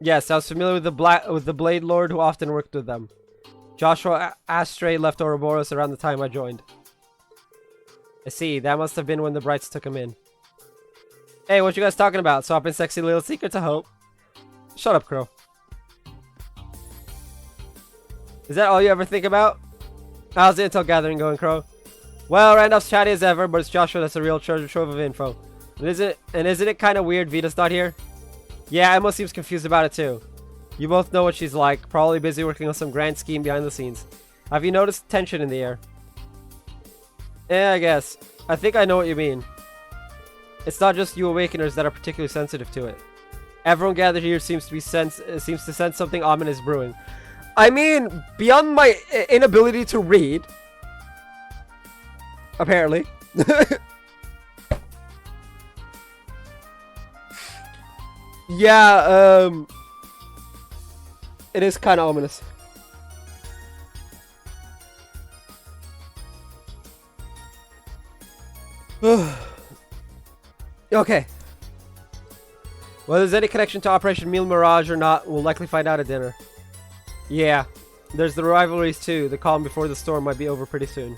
Yes, I was familiar with the Blade Lord who often worked with them. Joshua Astray left Ouroboros around the time I joined. I see, that must have been when the Brights took him in. Hey, what you guys talking about? Swapping sexy little secrets, I hope. Shut up, Crow. Is that all you ever think about? How's the intel gathering going, Crow? Well, Randolph's chatty as ever, but it's Joshua that's a real treasure trove of info. And isn't it kind of weird Vita's not here? Yeah, Emma seems confused about it too. You both know what she's like, probably busy working on some grand scheme behind the scenes. Have you noticed tension in the air? Yeah, I guess. I think I know what you mean. It's not just you Awakeners that are particularly sensitive to it. Everyone gathered here seems to sense something ominous brewing. I mean, beyond my inability to read, apparently. Yeah, it is kind of ominous. Okay. Whether there's any connection to Operation Meal Mirage or not, we'll likely find out at dinner. Yeah. There's the rivalries too. The calm before the storm might be over pretty soon.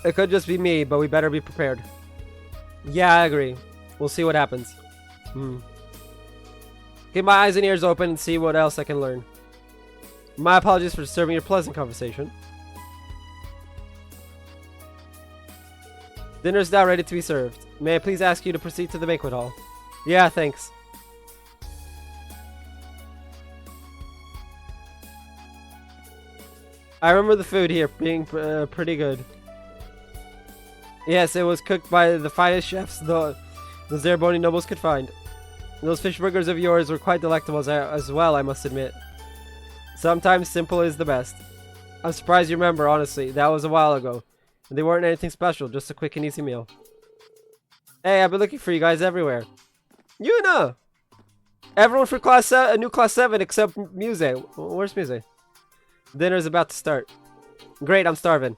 It could just be me, but we better be prepared. Yeah, I agree. We'll see what happens. Keep my eyes and ears open and see what else I can learn. My apologies for disturbing your pleasant conversation. Dinner's now ready to be served. May I please ask you to proceed to the banquet hall? Yeah, thanks. I remember the food here being pretty good. Yes, it was cooked by the finest chefs those Zerboni nobles could find. Those fish burgers of yours were quite delectable as well, I must admit. Sometimes simple is the best. I'm surprised you remember, honestly. That was a while ago. And they weren't anything special, just a quick and easy meal. Hey, I've been looking for you guys everywhere. You know! Everyone for new class 7 except Muse. Where's Muse? Dinner's about to start. Great, I'm starving.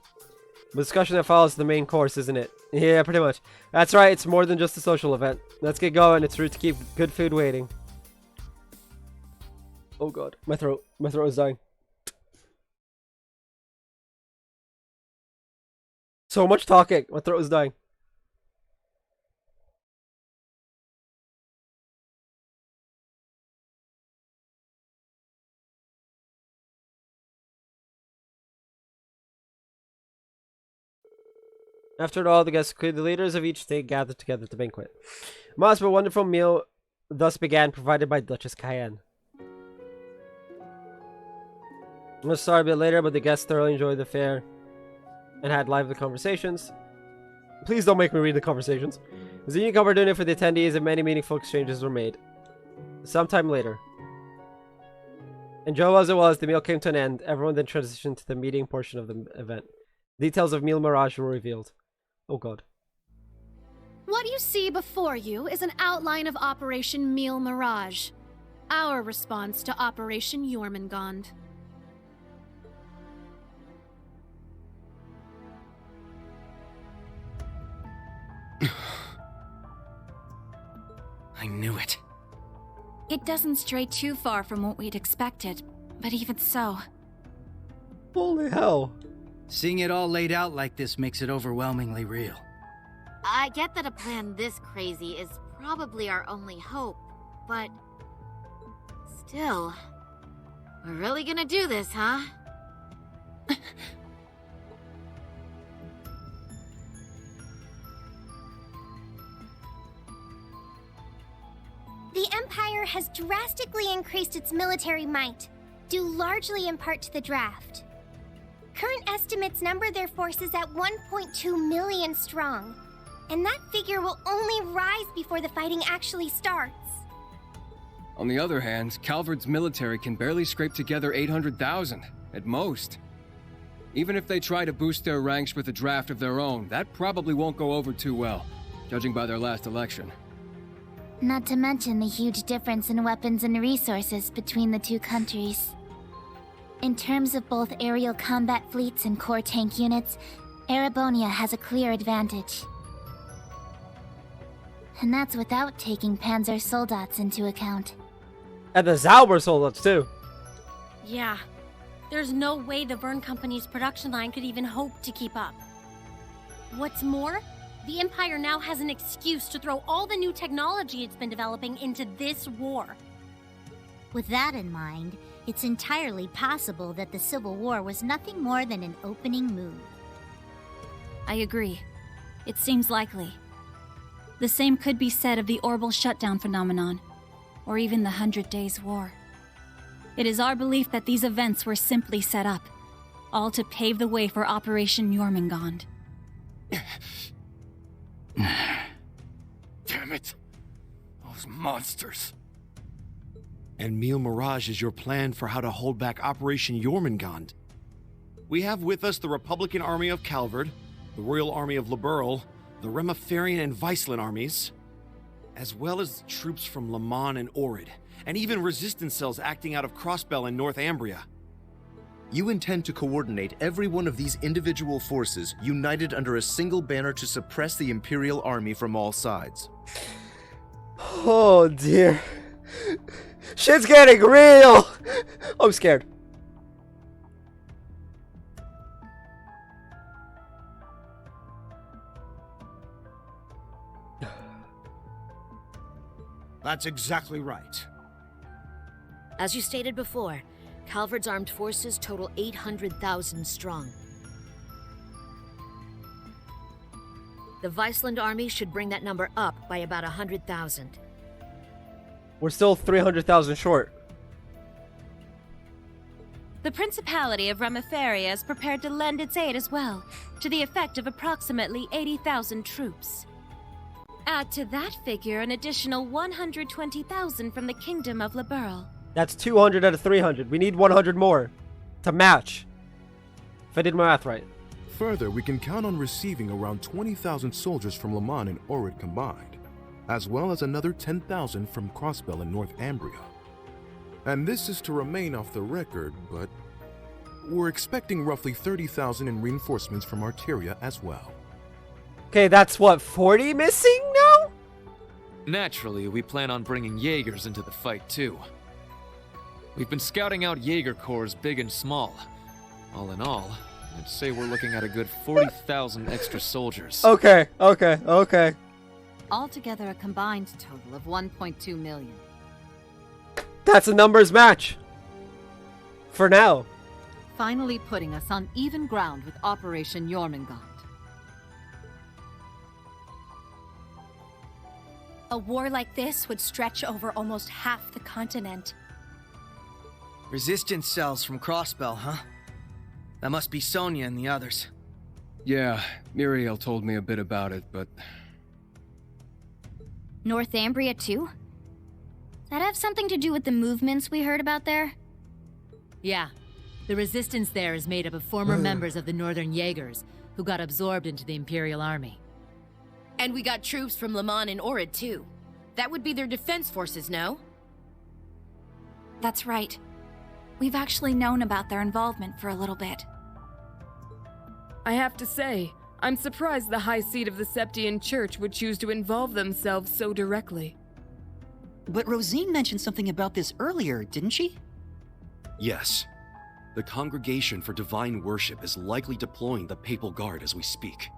The discussion that follows the main course, isn't it? Yeah, pretty much. That's right, it's more than just a social event. Let's get going, it's rude to keep good food waiting. Oh god, my throat is dying. So much talking, my throat is dying. After all, the guests, the leaders of each state, gathered together at the banquet. Must be a wonderful meal thus began, provided by Duchess Cayenne. We'll start a bit later, but the guests thoroughly enjoyed the fare and had lively conversations. Please don't make me read the conversations. It was a unique opportunity for the attendees, and many meaningful exchanges were made. Sometime later. Enjoyable as it was, the meal came to an end. Everyone then transitioned to the meeting portion of the event. Details of Meal Mirage were revealed. Oh god. What you see before you is an outline of Operation Meal Mirage. Our response to Operation Jormungand. I knew it. It doesn't stray too far from what we'd expected, but even so. Holy hell. Seeing it all laid out like this makes it overwhelmingly real. I get that a plan this crazy is probably our only hope, but still, we're really gonna do this, huh? The Empire has drastically increased its military might, due largely in part to the draft. Current estimates number their forces at 1.2 million strong, and that figure will only rise before the fighting actually starts. On the other hand, Calvard's military can barely scrape together 800,000, at most. Even if they try to boost their ranks with a draft of their own, that probably won't go over too well, judging by their last election. Not to mention the huge difference in weapons and resources between the two countries. In terms of both aerial combat fleets and core tank units, Erebonia has a clear advantage. And that's without taking Panzer Soldats into account. And the Zauber Soldats too. Yeah. There's no way the Verne Company's production line could even hope to keep up. What's more, the Empire now has an excuse to throw all the new technology it's been developing into this war. With that in mind, it's entirely possible that the Civil War was nothing more than an opening move. I agree. It seems likely. The same could be said of the Orbital Shutdown phenomenon, or even the 100 Days War. It is our belief that these events were simply set up, all to pave the way for Operation Jormungand. Damn it! Those monsters! And Meal Mirage is your plan for how to hold back Operation Jormungand. We have with us the Republican Army of Calvard, the Royal Army of Liberl, the Remiferian and Viceland armies, as well as troops from Le Mans and Orid, and even resistance cells acting out of Crossbell in Northumbria. You intend to coordinate every one of these individual forces united under a single banner to suppress the Imperial Army from all sides. Oh dear. Shit's getting real. I'm scared. That's exactly right. As you stated before, Calvard's armed forces total 800,000 strong. The Viceland army should bring that number up by about 100,000. We're still 300,000 short. The Principality of Remiferia is prepared to lend its aid as well, to the effect of approximately 80,000 troops. Add to that figure an additional 120,000 from the Kingdom of Liberl. That's 200 out of 300. We need 100 more to match. If I did my math right. Further, we can count on receiving around 20,000 soldiers from Le Mans and Orid combined, as well as another 10,000 from Crossbell and North Ambria. And this is to remain off the record, but we're expecting roughly 30,000 in reinforcements from Arteria as well. Okay, that's what, 40 missing now? Naturally, we plan on bringing Jaegers into the fight too. We've been scouting out Jaeger corps big and small. All in all, I'd say we're looking at a good 40,000 extra soldiers. Okay. Altogether a combined total of 1.2 million. That's a numbers match. For now. Finally putting us on even ground with Operation Jormungand. A war like this would stretch over almost half the continent. Resistance cells from Crossbell, huh? That must be Sonia and the others. Yeah, Muriel told me a bit about it, but... North Ambria too? Does that have something to do with the movements we heard about there? Yeah. The resistance there is made up of former members of the Northern Jaegers, who got absorbed into the Imperial Army. And we got troops from Le Mans and Orid, too. That would be their defense forces, no? That's right. We've actually known about their involvement for a little bit. I have to say, I'm surprised the High Seat of the Septian Church would choose to involve themselves so directly. But Rosine mentioned something about this earlier, didn't she? Yes. The Congregation for Divine Worship is likely deploying the Papal Guard as we speak.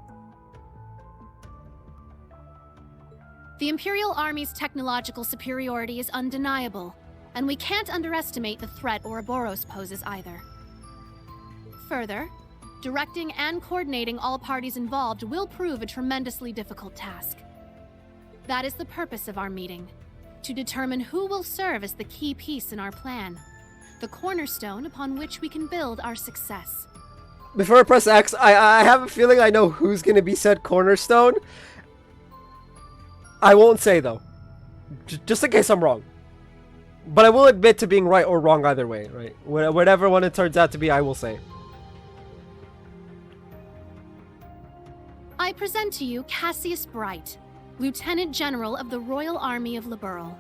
The Imperial Army's technological superiority is undeniable, and we can't underestimate the threat Ouroboros poses either. Further, directing and coordinating all parties involved will prove a tremendously difficult task. That is the purpose of our meeting, to determine who will serve as the key piece in our plan, the cornerstone upon which we can build our success. Before I press X, I have a feeling I know who's going to be said cornerstone. I won't say, though. Just in case I'm wrong. But I will admit to being right or wrong either way, right? Whatever one it turns out to be, I will say. I present to you Cassius Bright, Lieutenant General of the Royal Army of Liberl.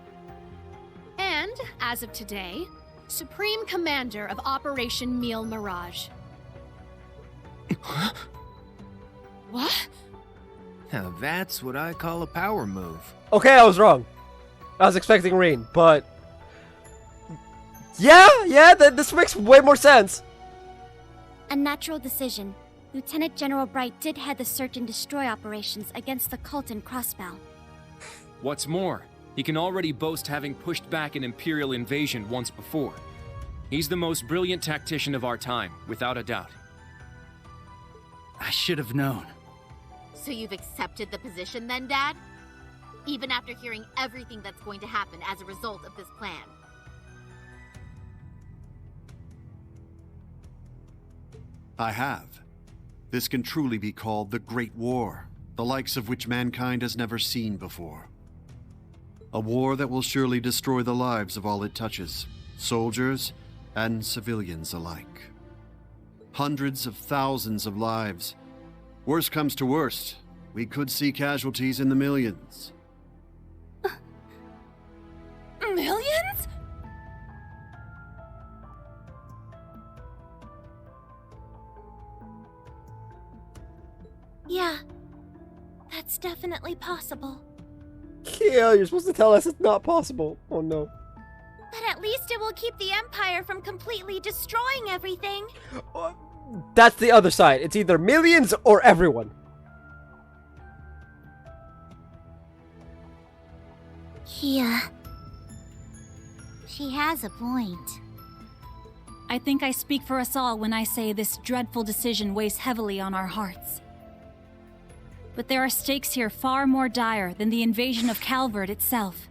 And, as of today, Supreme Commander of Operation Mille Mirage. What? Now that's what I call a power move. Okay, I was wrong. I was expecting rain, but... Yeah, this makes way more sense. A natural decision. Lieutenant General Bright did head the search and destroy operations against the cult in Crossbell. What's more, he can already boast having pushed back an Imperial invasion once before. He's the most brilliant tactician of our time, without a doubt. I should have known. So you've accepted the position then, Dad? Even after hearing everything that's going to happen as a result of this plan? I have. This can truly be called the Great War, the likes of which mankind has never seen before. A war that will surely destroy the lives of all it touches, soldiers and civilians alike. Hundreds of thousands of lives. Worst comes to worst, we could see casualties in the millions. Millions? Yeah, that's definitely possible. Yeah, you're supposed to tell us it's not possible. Oh no. But at least it will keep the Empire from completely destroying everything. That's the other side. It's either millions or everyone. Yeah. She has a point. I think I speak for us all when I say this dreadful decision weighs heavily on our hearts. But there are stakes here far more dire than the invasion of Calvard itself.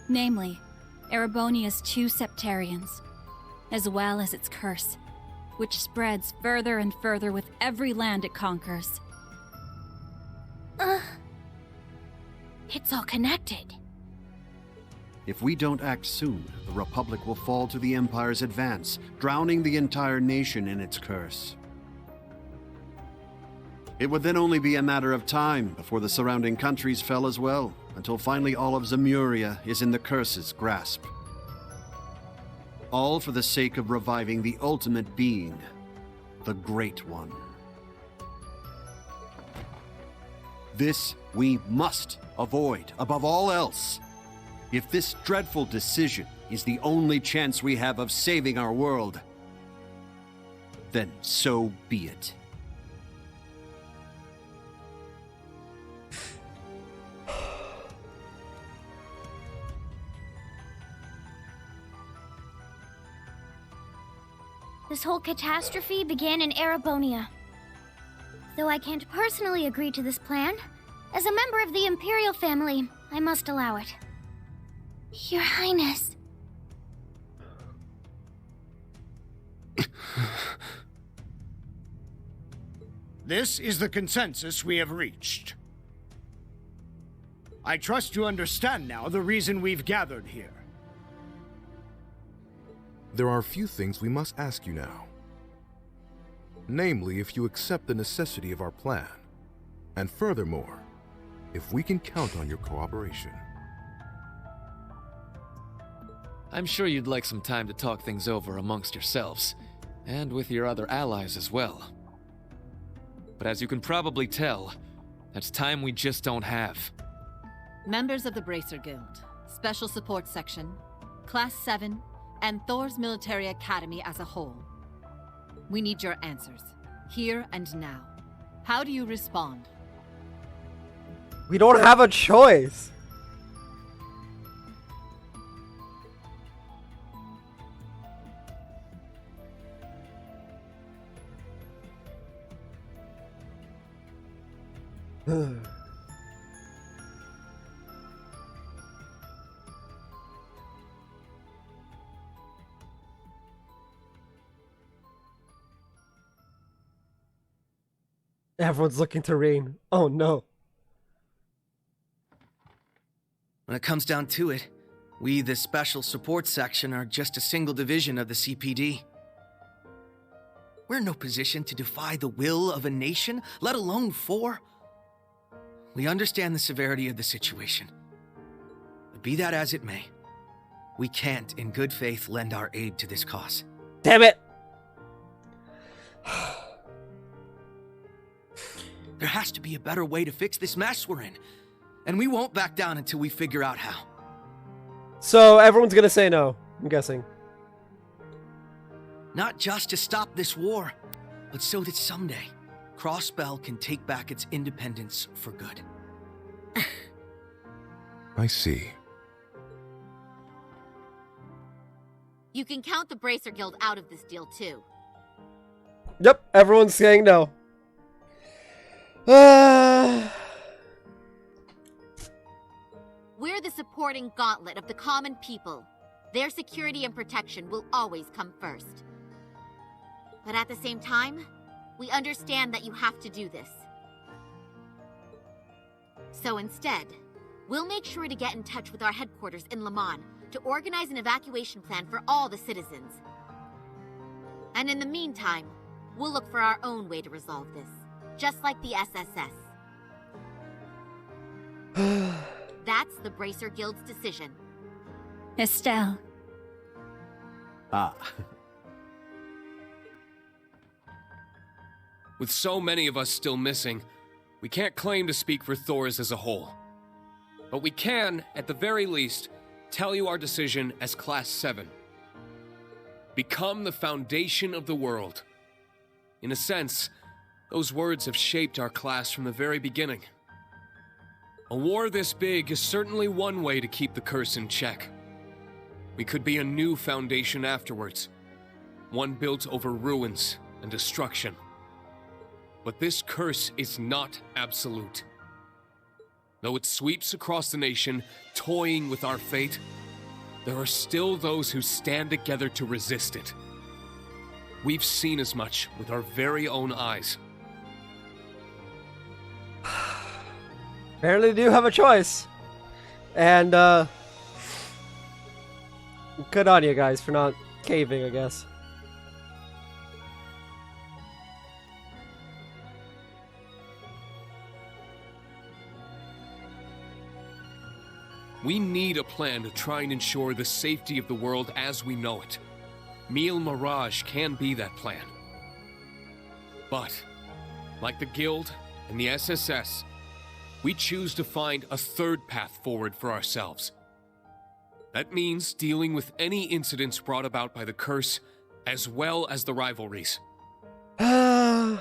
Namely, Erebonia's 2 septarians, as well as its curse, which spreads further and further with every land it conquers. It's all connected. If we don't act soon, the Republic will fall to the Empire's advance, drowning the entire nation in its curse. It would then only be a matter of time before the surrounding countries fell as well, until finally all of Zemuria is in the curse's grasp. All for the sake of reviving the ultimate being, the Great One. This we must avoid above all else. If this dreadful decision is the only chance we have of saving our world, then so be it. This whole catastrophe began in Erebonia. Though I can't personally agree to this plan, as a member of the Imperial family, I must allow it. Your Highness. This is the consensus we have reached. I trust you understand now the reason we've gathered here. There are a few things we must ask you now. Namely, if you accept the necessity of our plan, and furthermore, if we can count on your cooperation. I'm sure you'd like some time to talk things over amongst yourselves, and with your other allies as well. But as you can probably tell, that's time we just don't have. Members of the Bracer Guild, Special Support Section, Class 7, and Thor's Military Academy as a whole. We need your answers, here and now. How do you respond? We don't have a choice. Everyone's looking to Rain. Oh no. When it comes down to it, we, the Special Support Section, are just a single division of the CPD. We're in no position to defy the will of a nation, let alone 4. We understand the severity of the situation. But be that as it may, we can't, in good faith, lend our aid to this cause. Damn it! There has to be a better way to fix this mess we're in, and we won't back down until we figure out how. So everyone's gonna say no, I'm guessing. Not just to stop this war, but so that someday, Crossbell can take back its independence for good. I see. You can count the Bracer Guild out of this deal, too. Yep, everyone's saying no. We're the supporting gauntlet of the common people. Their security and protection will always come first. But at the same time, we understand that you have to do this. So instead, we'll make sure to get in touch with our headquarters in Le Mans to organize an evacuation plan for all the citizens. And in the meantime, we'll look for our own way to resolve this, just like the SSS. That's the Bracer Guild's decision. Estelle. Ah. With so many of us still missing, we can't claim to speak for Thors as a whole. But we can, at the very least, tell you our decision as Class 7. Become the foundation of the world. In a sense, those words have shaped our class from the very beginning. A war this big is certainly one way to keep the curse in check. We could be a new foundation afterwards, one built over ruins and destruction. But this curse is not absolute. Though it sweeps across the nation, toying with our fate, there are still those who stand together to resist it. We've seen as much with our very own eyes. Apparently they do have a choice. And, good on you guys for not caving, I guess. We need a plan to try and ensure the safety of the world as we know it. Mille Mirage can be that plan. But, like the Guild and the SSS, we choose to find a third path forward for ourselves. That means dealing with any incidents brought about by the curse, as well as the rivalries. Does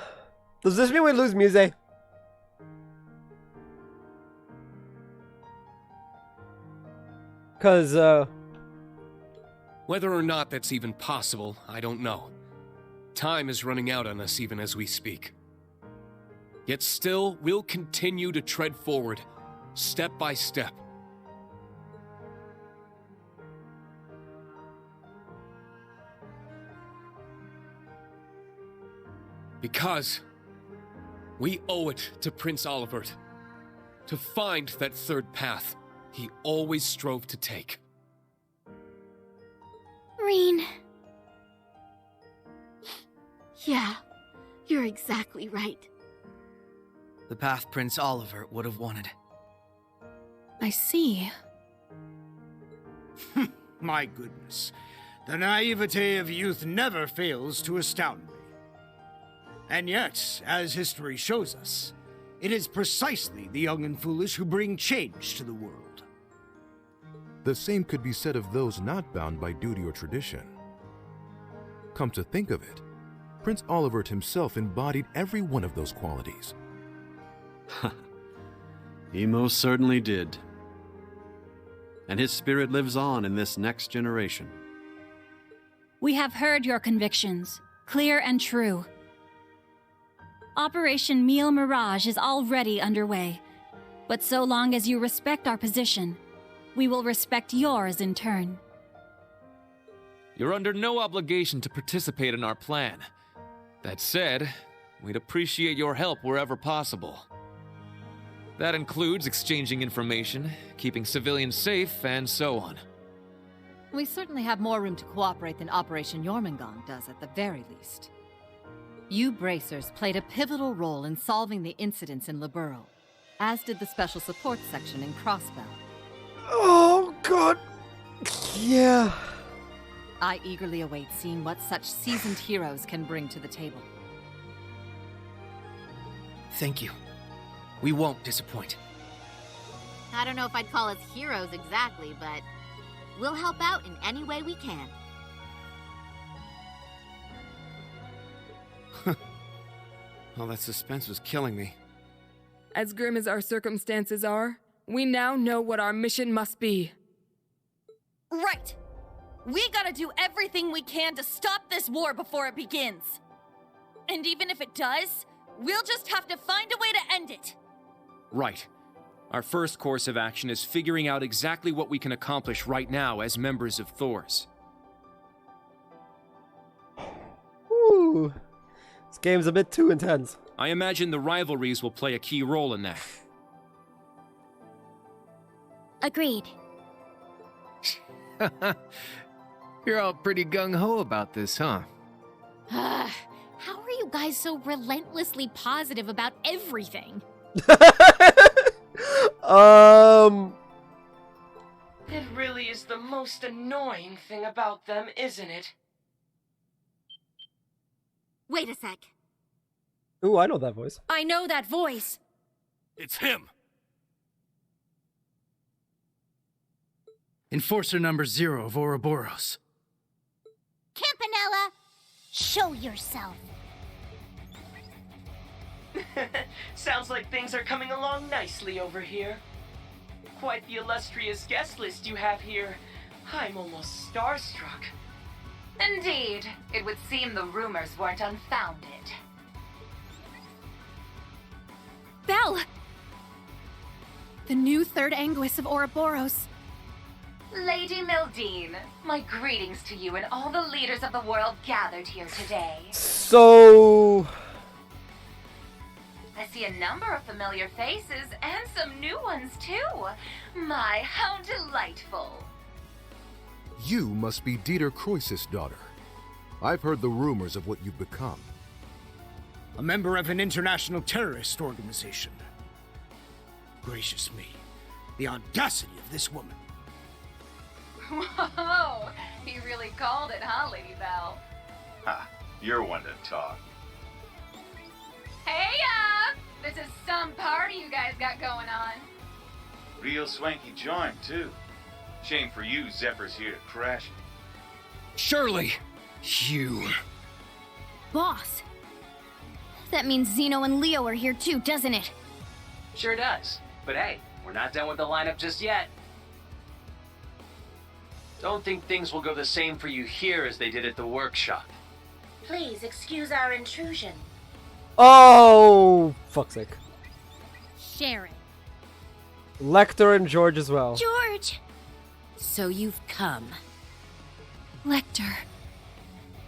this mean we lose Muse? Cause, Whether or not that's even possible, I don't know. Time is running out on us even as we speak. Yet still, we'll continue to tread forward, step by step. Because we owe it to Prince Olivert to find that third path he always strove to take. Reen. Yeah, you're exactly right. The path Prince Olivert would have wanted. I see. My goodness. The naivete of youth never fails to astound me. And yet, as history shows us, it is precisely the young and foolish who bring change to the world. The same could be said of those not bound by duty or tradition. Come to think of it, Prince Olivert himself embodied every one of those qualities. He most certainly did. And his spirit lives on in this next generation. We have heard your convictions, clear and true. Operation Mille Mirage is already underway, but so long as you respect our position, we will respect yours in turn. You're under no obligation to participate in our plan. That said, we'd appreciate your help wherever possible. That includes exchanging information, keeping civilians safe, and so on. We certainly have more room to cooperate than Operation Jormungand does at the very least. You Bracers played a pivotal role in solving the incidents in Liberl, as did the Special Support Section in Crossbell. Oh, God. Yeah. I eagerly await seeing what such seasoned heroes can bring to the table. Thank you. We won't disappoint. I don't know if I'd call us heroes exactly, but we'll help out in any way we can. All that suspense was killing me. As grim as our circumstances are, we now know what our mission must be. Right! We gotta do everything we can to stop this war before it begins. And even if it does, we'll just have to find a way to end it. Right. Our first course of action is figuring out exactly what we can accomplish right now as members of Thors. Ooh. This game's a bit too intense. I imagine the rivalries will play a key role in that. Agreed. You're all pretty gung-ho about this, huh? How are you guys so relentlessly positive about everything? It really is the most annoying thing about them, isn't it? Wait a sec. Ooh, I know that voice. I know that voice. It's him! Enforcer number 0 of Ouroboros. Campanella, show yourself. Sounds like things are coming along nicely over here. Quite the illustrious guest list you have here. I'm almost starstruck. Indeed, it would seem the rumors weren't unfounded. Belle! The new third Anguis of Ouroboros. Lady Mildine, my greetings to you and all the leaders of the world gathered here today. So... I see a number of familiar faces and some new ones too. My, how delightful. You must be Dieter Croesus' daughter. I've heard the rumors of what you've become. A member of an international terrorist organization. Gracious me, the audacity of this woman. Whoa, he really called it, huh, Lady Belle? Ha, you're one to talk. Hey, this is some party you guys got going on. Real swanky joint, too. Shame for you, Zephyr's here to crash it. Shirley! You... Boss! That means Zeno and Leo are here too, doesn't it? Sure does. But hey, we're not done with the lineup just yet. Don't think things will go the same for you here as they did at the workshop. Please excuse our intrusion. Oh, fuck's sake. Sharon. Lecter and George as well. George! So you've come. Lecter.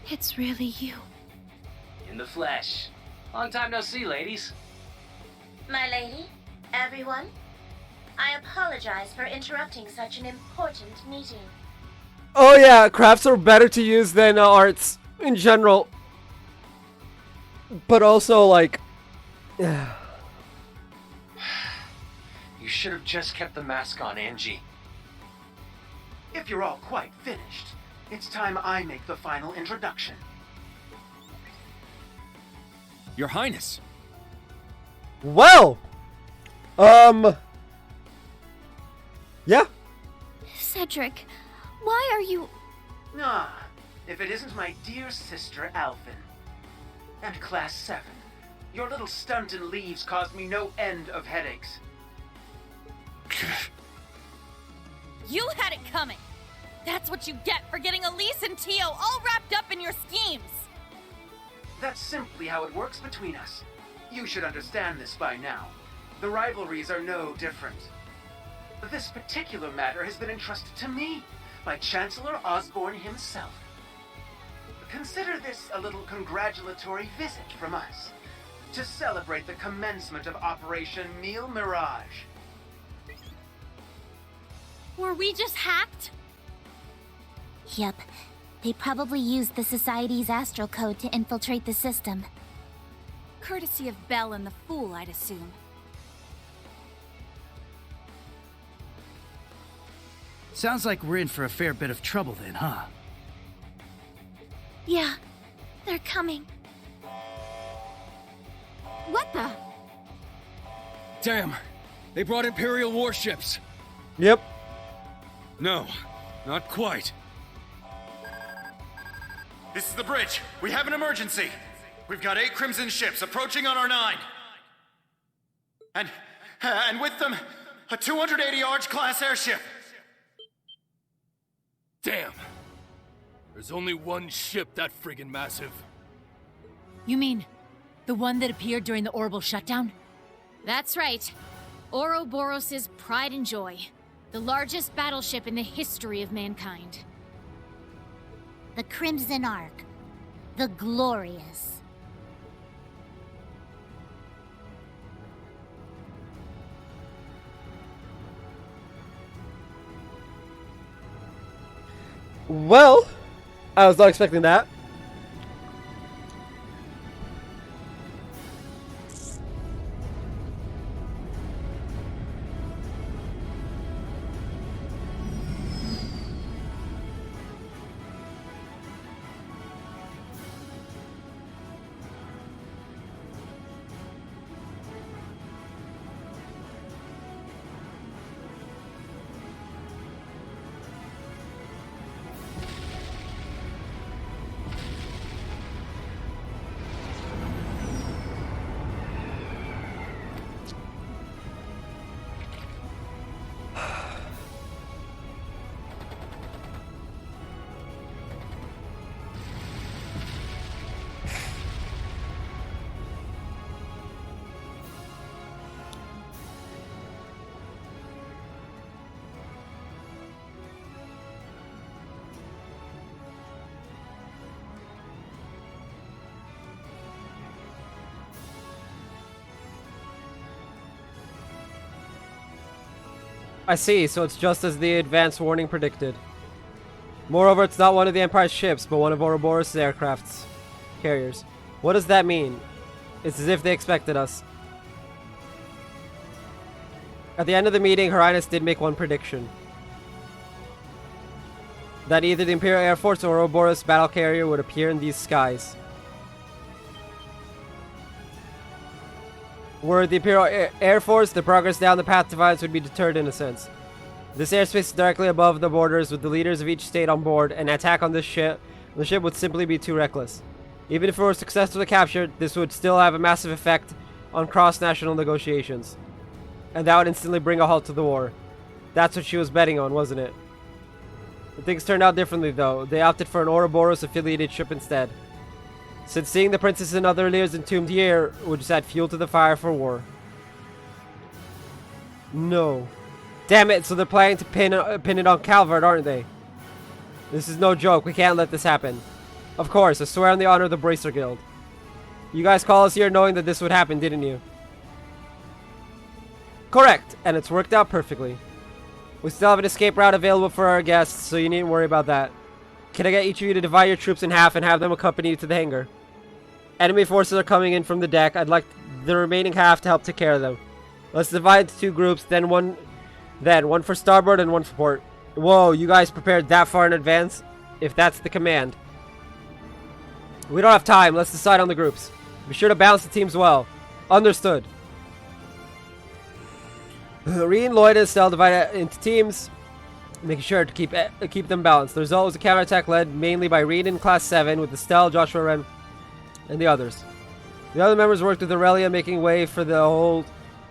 It's really you. In the flesh. Long time no see, ladies. My lady, everyone, I apologize for interrupting such an important meeting. Oh yeah, crafts are better to use than arts in general. But also, like... You should have just kept the mask on, Angie. If you're all quite finished, it's time I make the final introduction. Your Highness. Well! Yeah? Cedric, why are you... Ah, if it isn't my dear sister, Alphen. And Class 7. Your little stunt in leaves caused me no end of headaches. You had it coming! That's what you get for getting Elise and Tio all wrapped up in your schemes! That's simply how it works between us. You should understand this by now. The rivalries are no different. This particular matter has been entrusted to me by Chancellor Osborne himself. Consider this a little congratulatory visit from us to celebrate the commencement of Operation Mille Mirage. Were we just hacked? Yep. They probably used the Society's astral code to infiltrate the system. Courtesy of Belle and the Fool, I'd assume. Sounds like we're in for a fair bit of trouble then, huh? Yeah, they're coming. What the? Damn! They brought Imperial warships! Yep. No, not quite. This is the bridge. We have an emergency. We've got 8 Crimson ships approaching on our 9. And with them, a 280 Arch-class airship. Damn. There's only one ship that friggin' massive. You mean the one that appeared during the orbital shutdown? That's right. Ouroboros' pride and joy. The largest battleship in the history of mankind. The Crimson Ark. The Glorious. Well, I was not expecting that. I see, so it's just as the advance warning predicted. Moreover, it's not one of the Empire's ships, but one of Ouroboros' aircraft's carriers. What does that mean? It's as if they expected us. At the end of the meeting, Her Highness did make one prediction. That either the Imperial Air Force or Ouroboros battle carrier would appear in these skies. Were the Imperial Air Force, the progress down the path to violence would be deterred in a sense. This airspace is directly above the borders with the leaders of each state on board. An attack on this ship, the ship would simply be too reckless. Even if it were successfully captured, this would still have a massive effect on cross-national negotiations. And that would instantly bring a halt to the war. That's what she was betting on, wasn't it? But things turned out differently though. They opted for an Ouroboros affiliated ship instead. Since seeing the princess and other leaders entombed here would just add fuel to the fire for war. No. Damn it, so they're planning to pin it on Calvert, aren't they? This is no joke, we can't let this happen. Of course, I swear on the honor of the Bracer Guild. You guys called us here knowing that this would happen, didn't you? Correct, and it's worked out perfectly. We still have an escape route available for our guests, so you needn't worry about that. Can I get each of you to divide your troops in half and have them accompany you to the hangar? Enemy forces are coming in from the deck. I'd like the remaining half to help take care of them. Let's divide into two groups, then one for starboard and one for port. Whoa, you guys prepared that far in advance? If that's the command. We don't have time. Let's decide on the groups. Be sure to balance the teams well. Understood. Reen, Lloyd, and Estelle divided into teams, making sure to keep them balanced. The result was a counterattack led mainly by Reen in Class 7 with Estelle, Joshua Wren, and the others. The other members worked with Aurelia, making way for the hold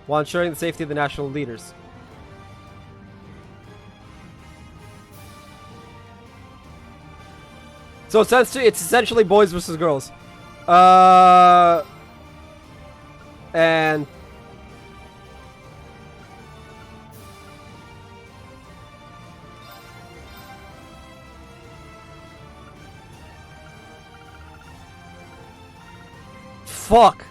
while ensuring the safety of the national leaders. So it's essentially boys versus girls. And fuck.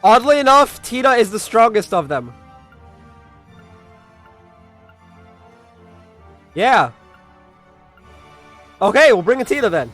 Oddly enough, Tina is the strongest of them. Yeah. Okay, we'll bring in Tina then.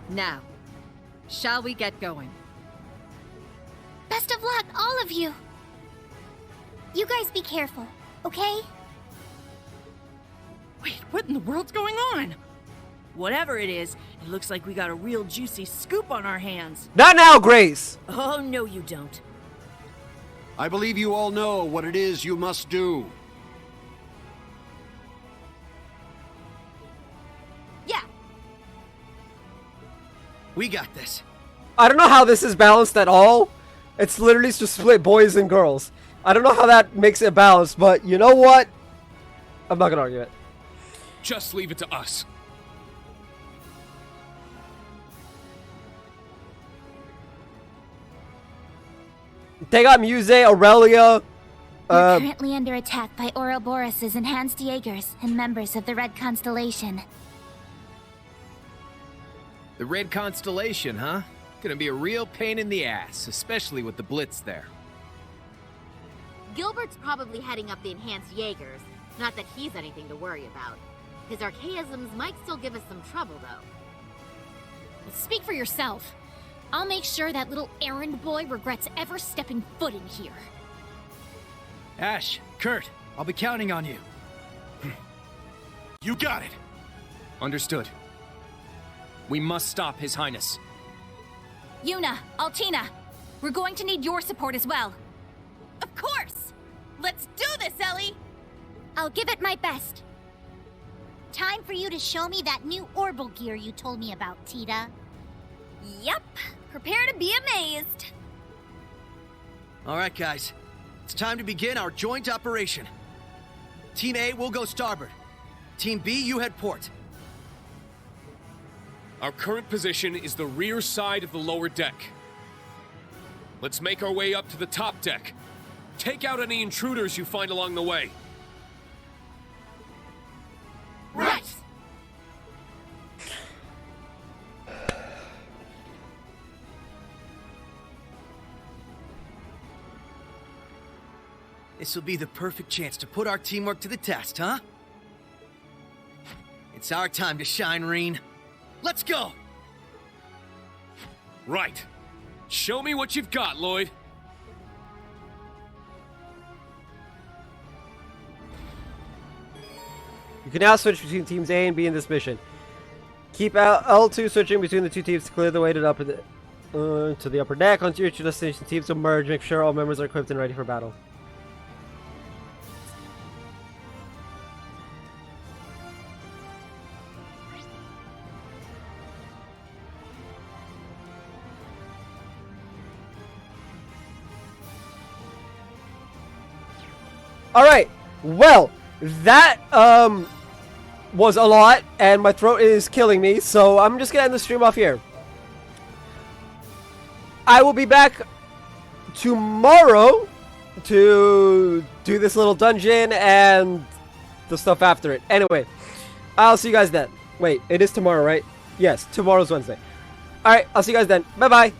Now, shall we get going? Best of luck, all of you. You guys be careful, okay? Wait, what in the world's going on? Whatever it is, it looks like we got a real juicy scoop on our hands. Not now, Grace! Oh, no you don't. I believe you all know what it is you must do. We got this. I don't know how this is balanced at all. It's literally just split boys and girls. I don't know how that makes it balanced, but you know what? I'm not gonna argue it. Just leave it to us. They got Muse, Aurelia. We're currently under attack by Ouroboros' enhanced Jaegers and members of the Red Constellation. The Red Constellation, huh? Gonna be a real pain in the ass, especially with the Blitz there. Gilbert's probably heading up the enhanced Jaegers. Not that he's anything to worry about. His archaisms might still give us some trouble, though. Speak for yourself. I'll make sure that little errand boy regrets ever stepping foot in here. Ash, Kurt, I'll be counting on you. You got it. Understood. We must stop His Highness. Yuna, Altina, we're going to need your support as well. Of course! Let's do this, Ellie! I'll give it my best. Time for you to show me that new orbital gear you told me about, Tita. Yep. Prepare to be amazed. All right, guys. It's time to begin our joint operation. Team A will go starboard. Team B, you head port. Our current position is the rear side of the lower deck. Let's make our way up to the top deck. Take out any intruders you find along the way. Right! This will be the perfect chance to put our teamwork to the test, huh? It's our time to shine, Reen. Let's go! Right. Show me what you've got, Lloyd. You can now switch between teams A and B in this mission. Keep L2 switching between the two teams to clear the way to the upper deck. Once your destination teams will merge, make sure all members are equipped and ready for battle. Alright, well, that, was a lot, and my throat is killing me, so I'm just gonna end the stream off here. I will be back tomorrow to do this little dungeon and the stuff after it. Anyway, I'll see you guys then. Wait, it is tomorrow, right? Yes, tomorrow's Wednesday. Alright, I'll see you guys then. Bye-bye.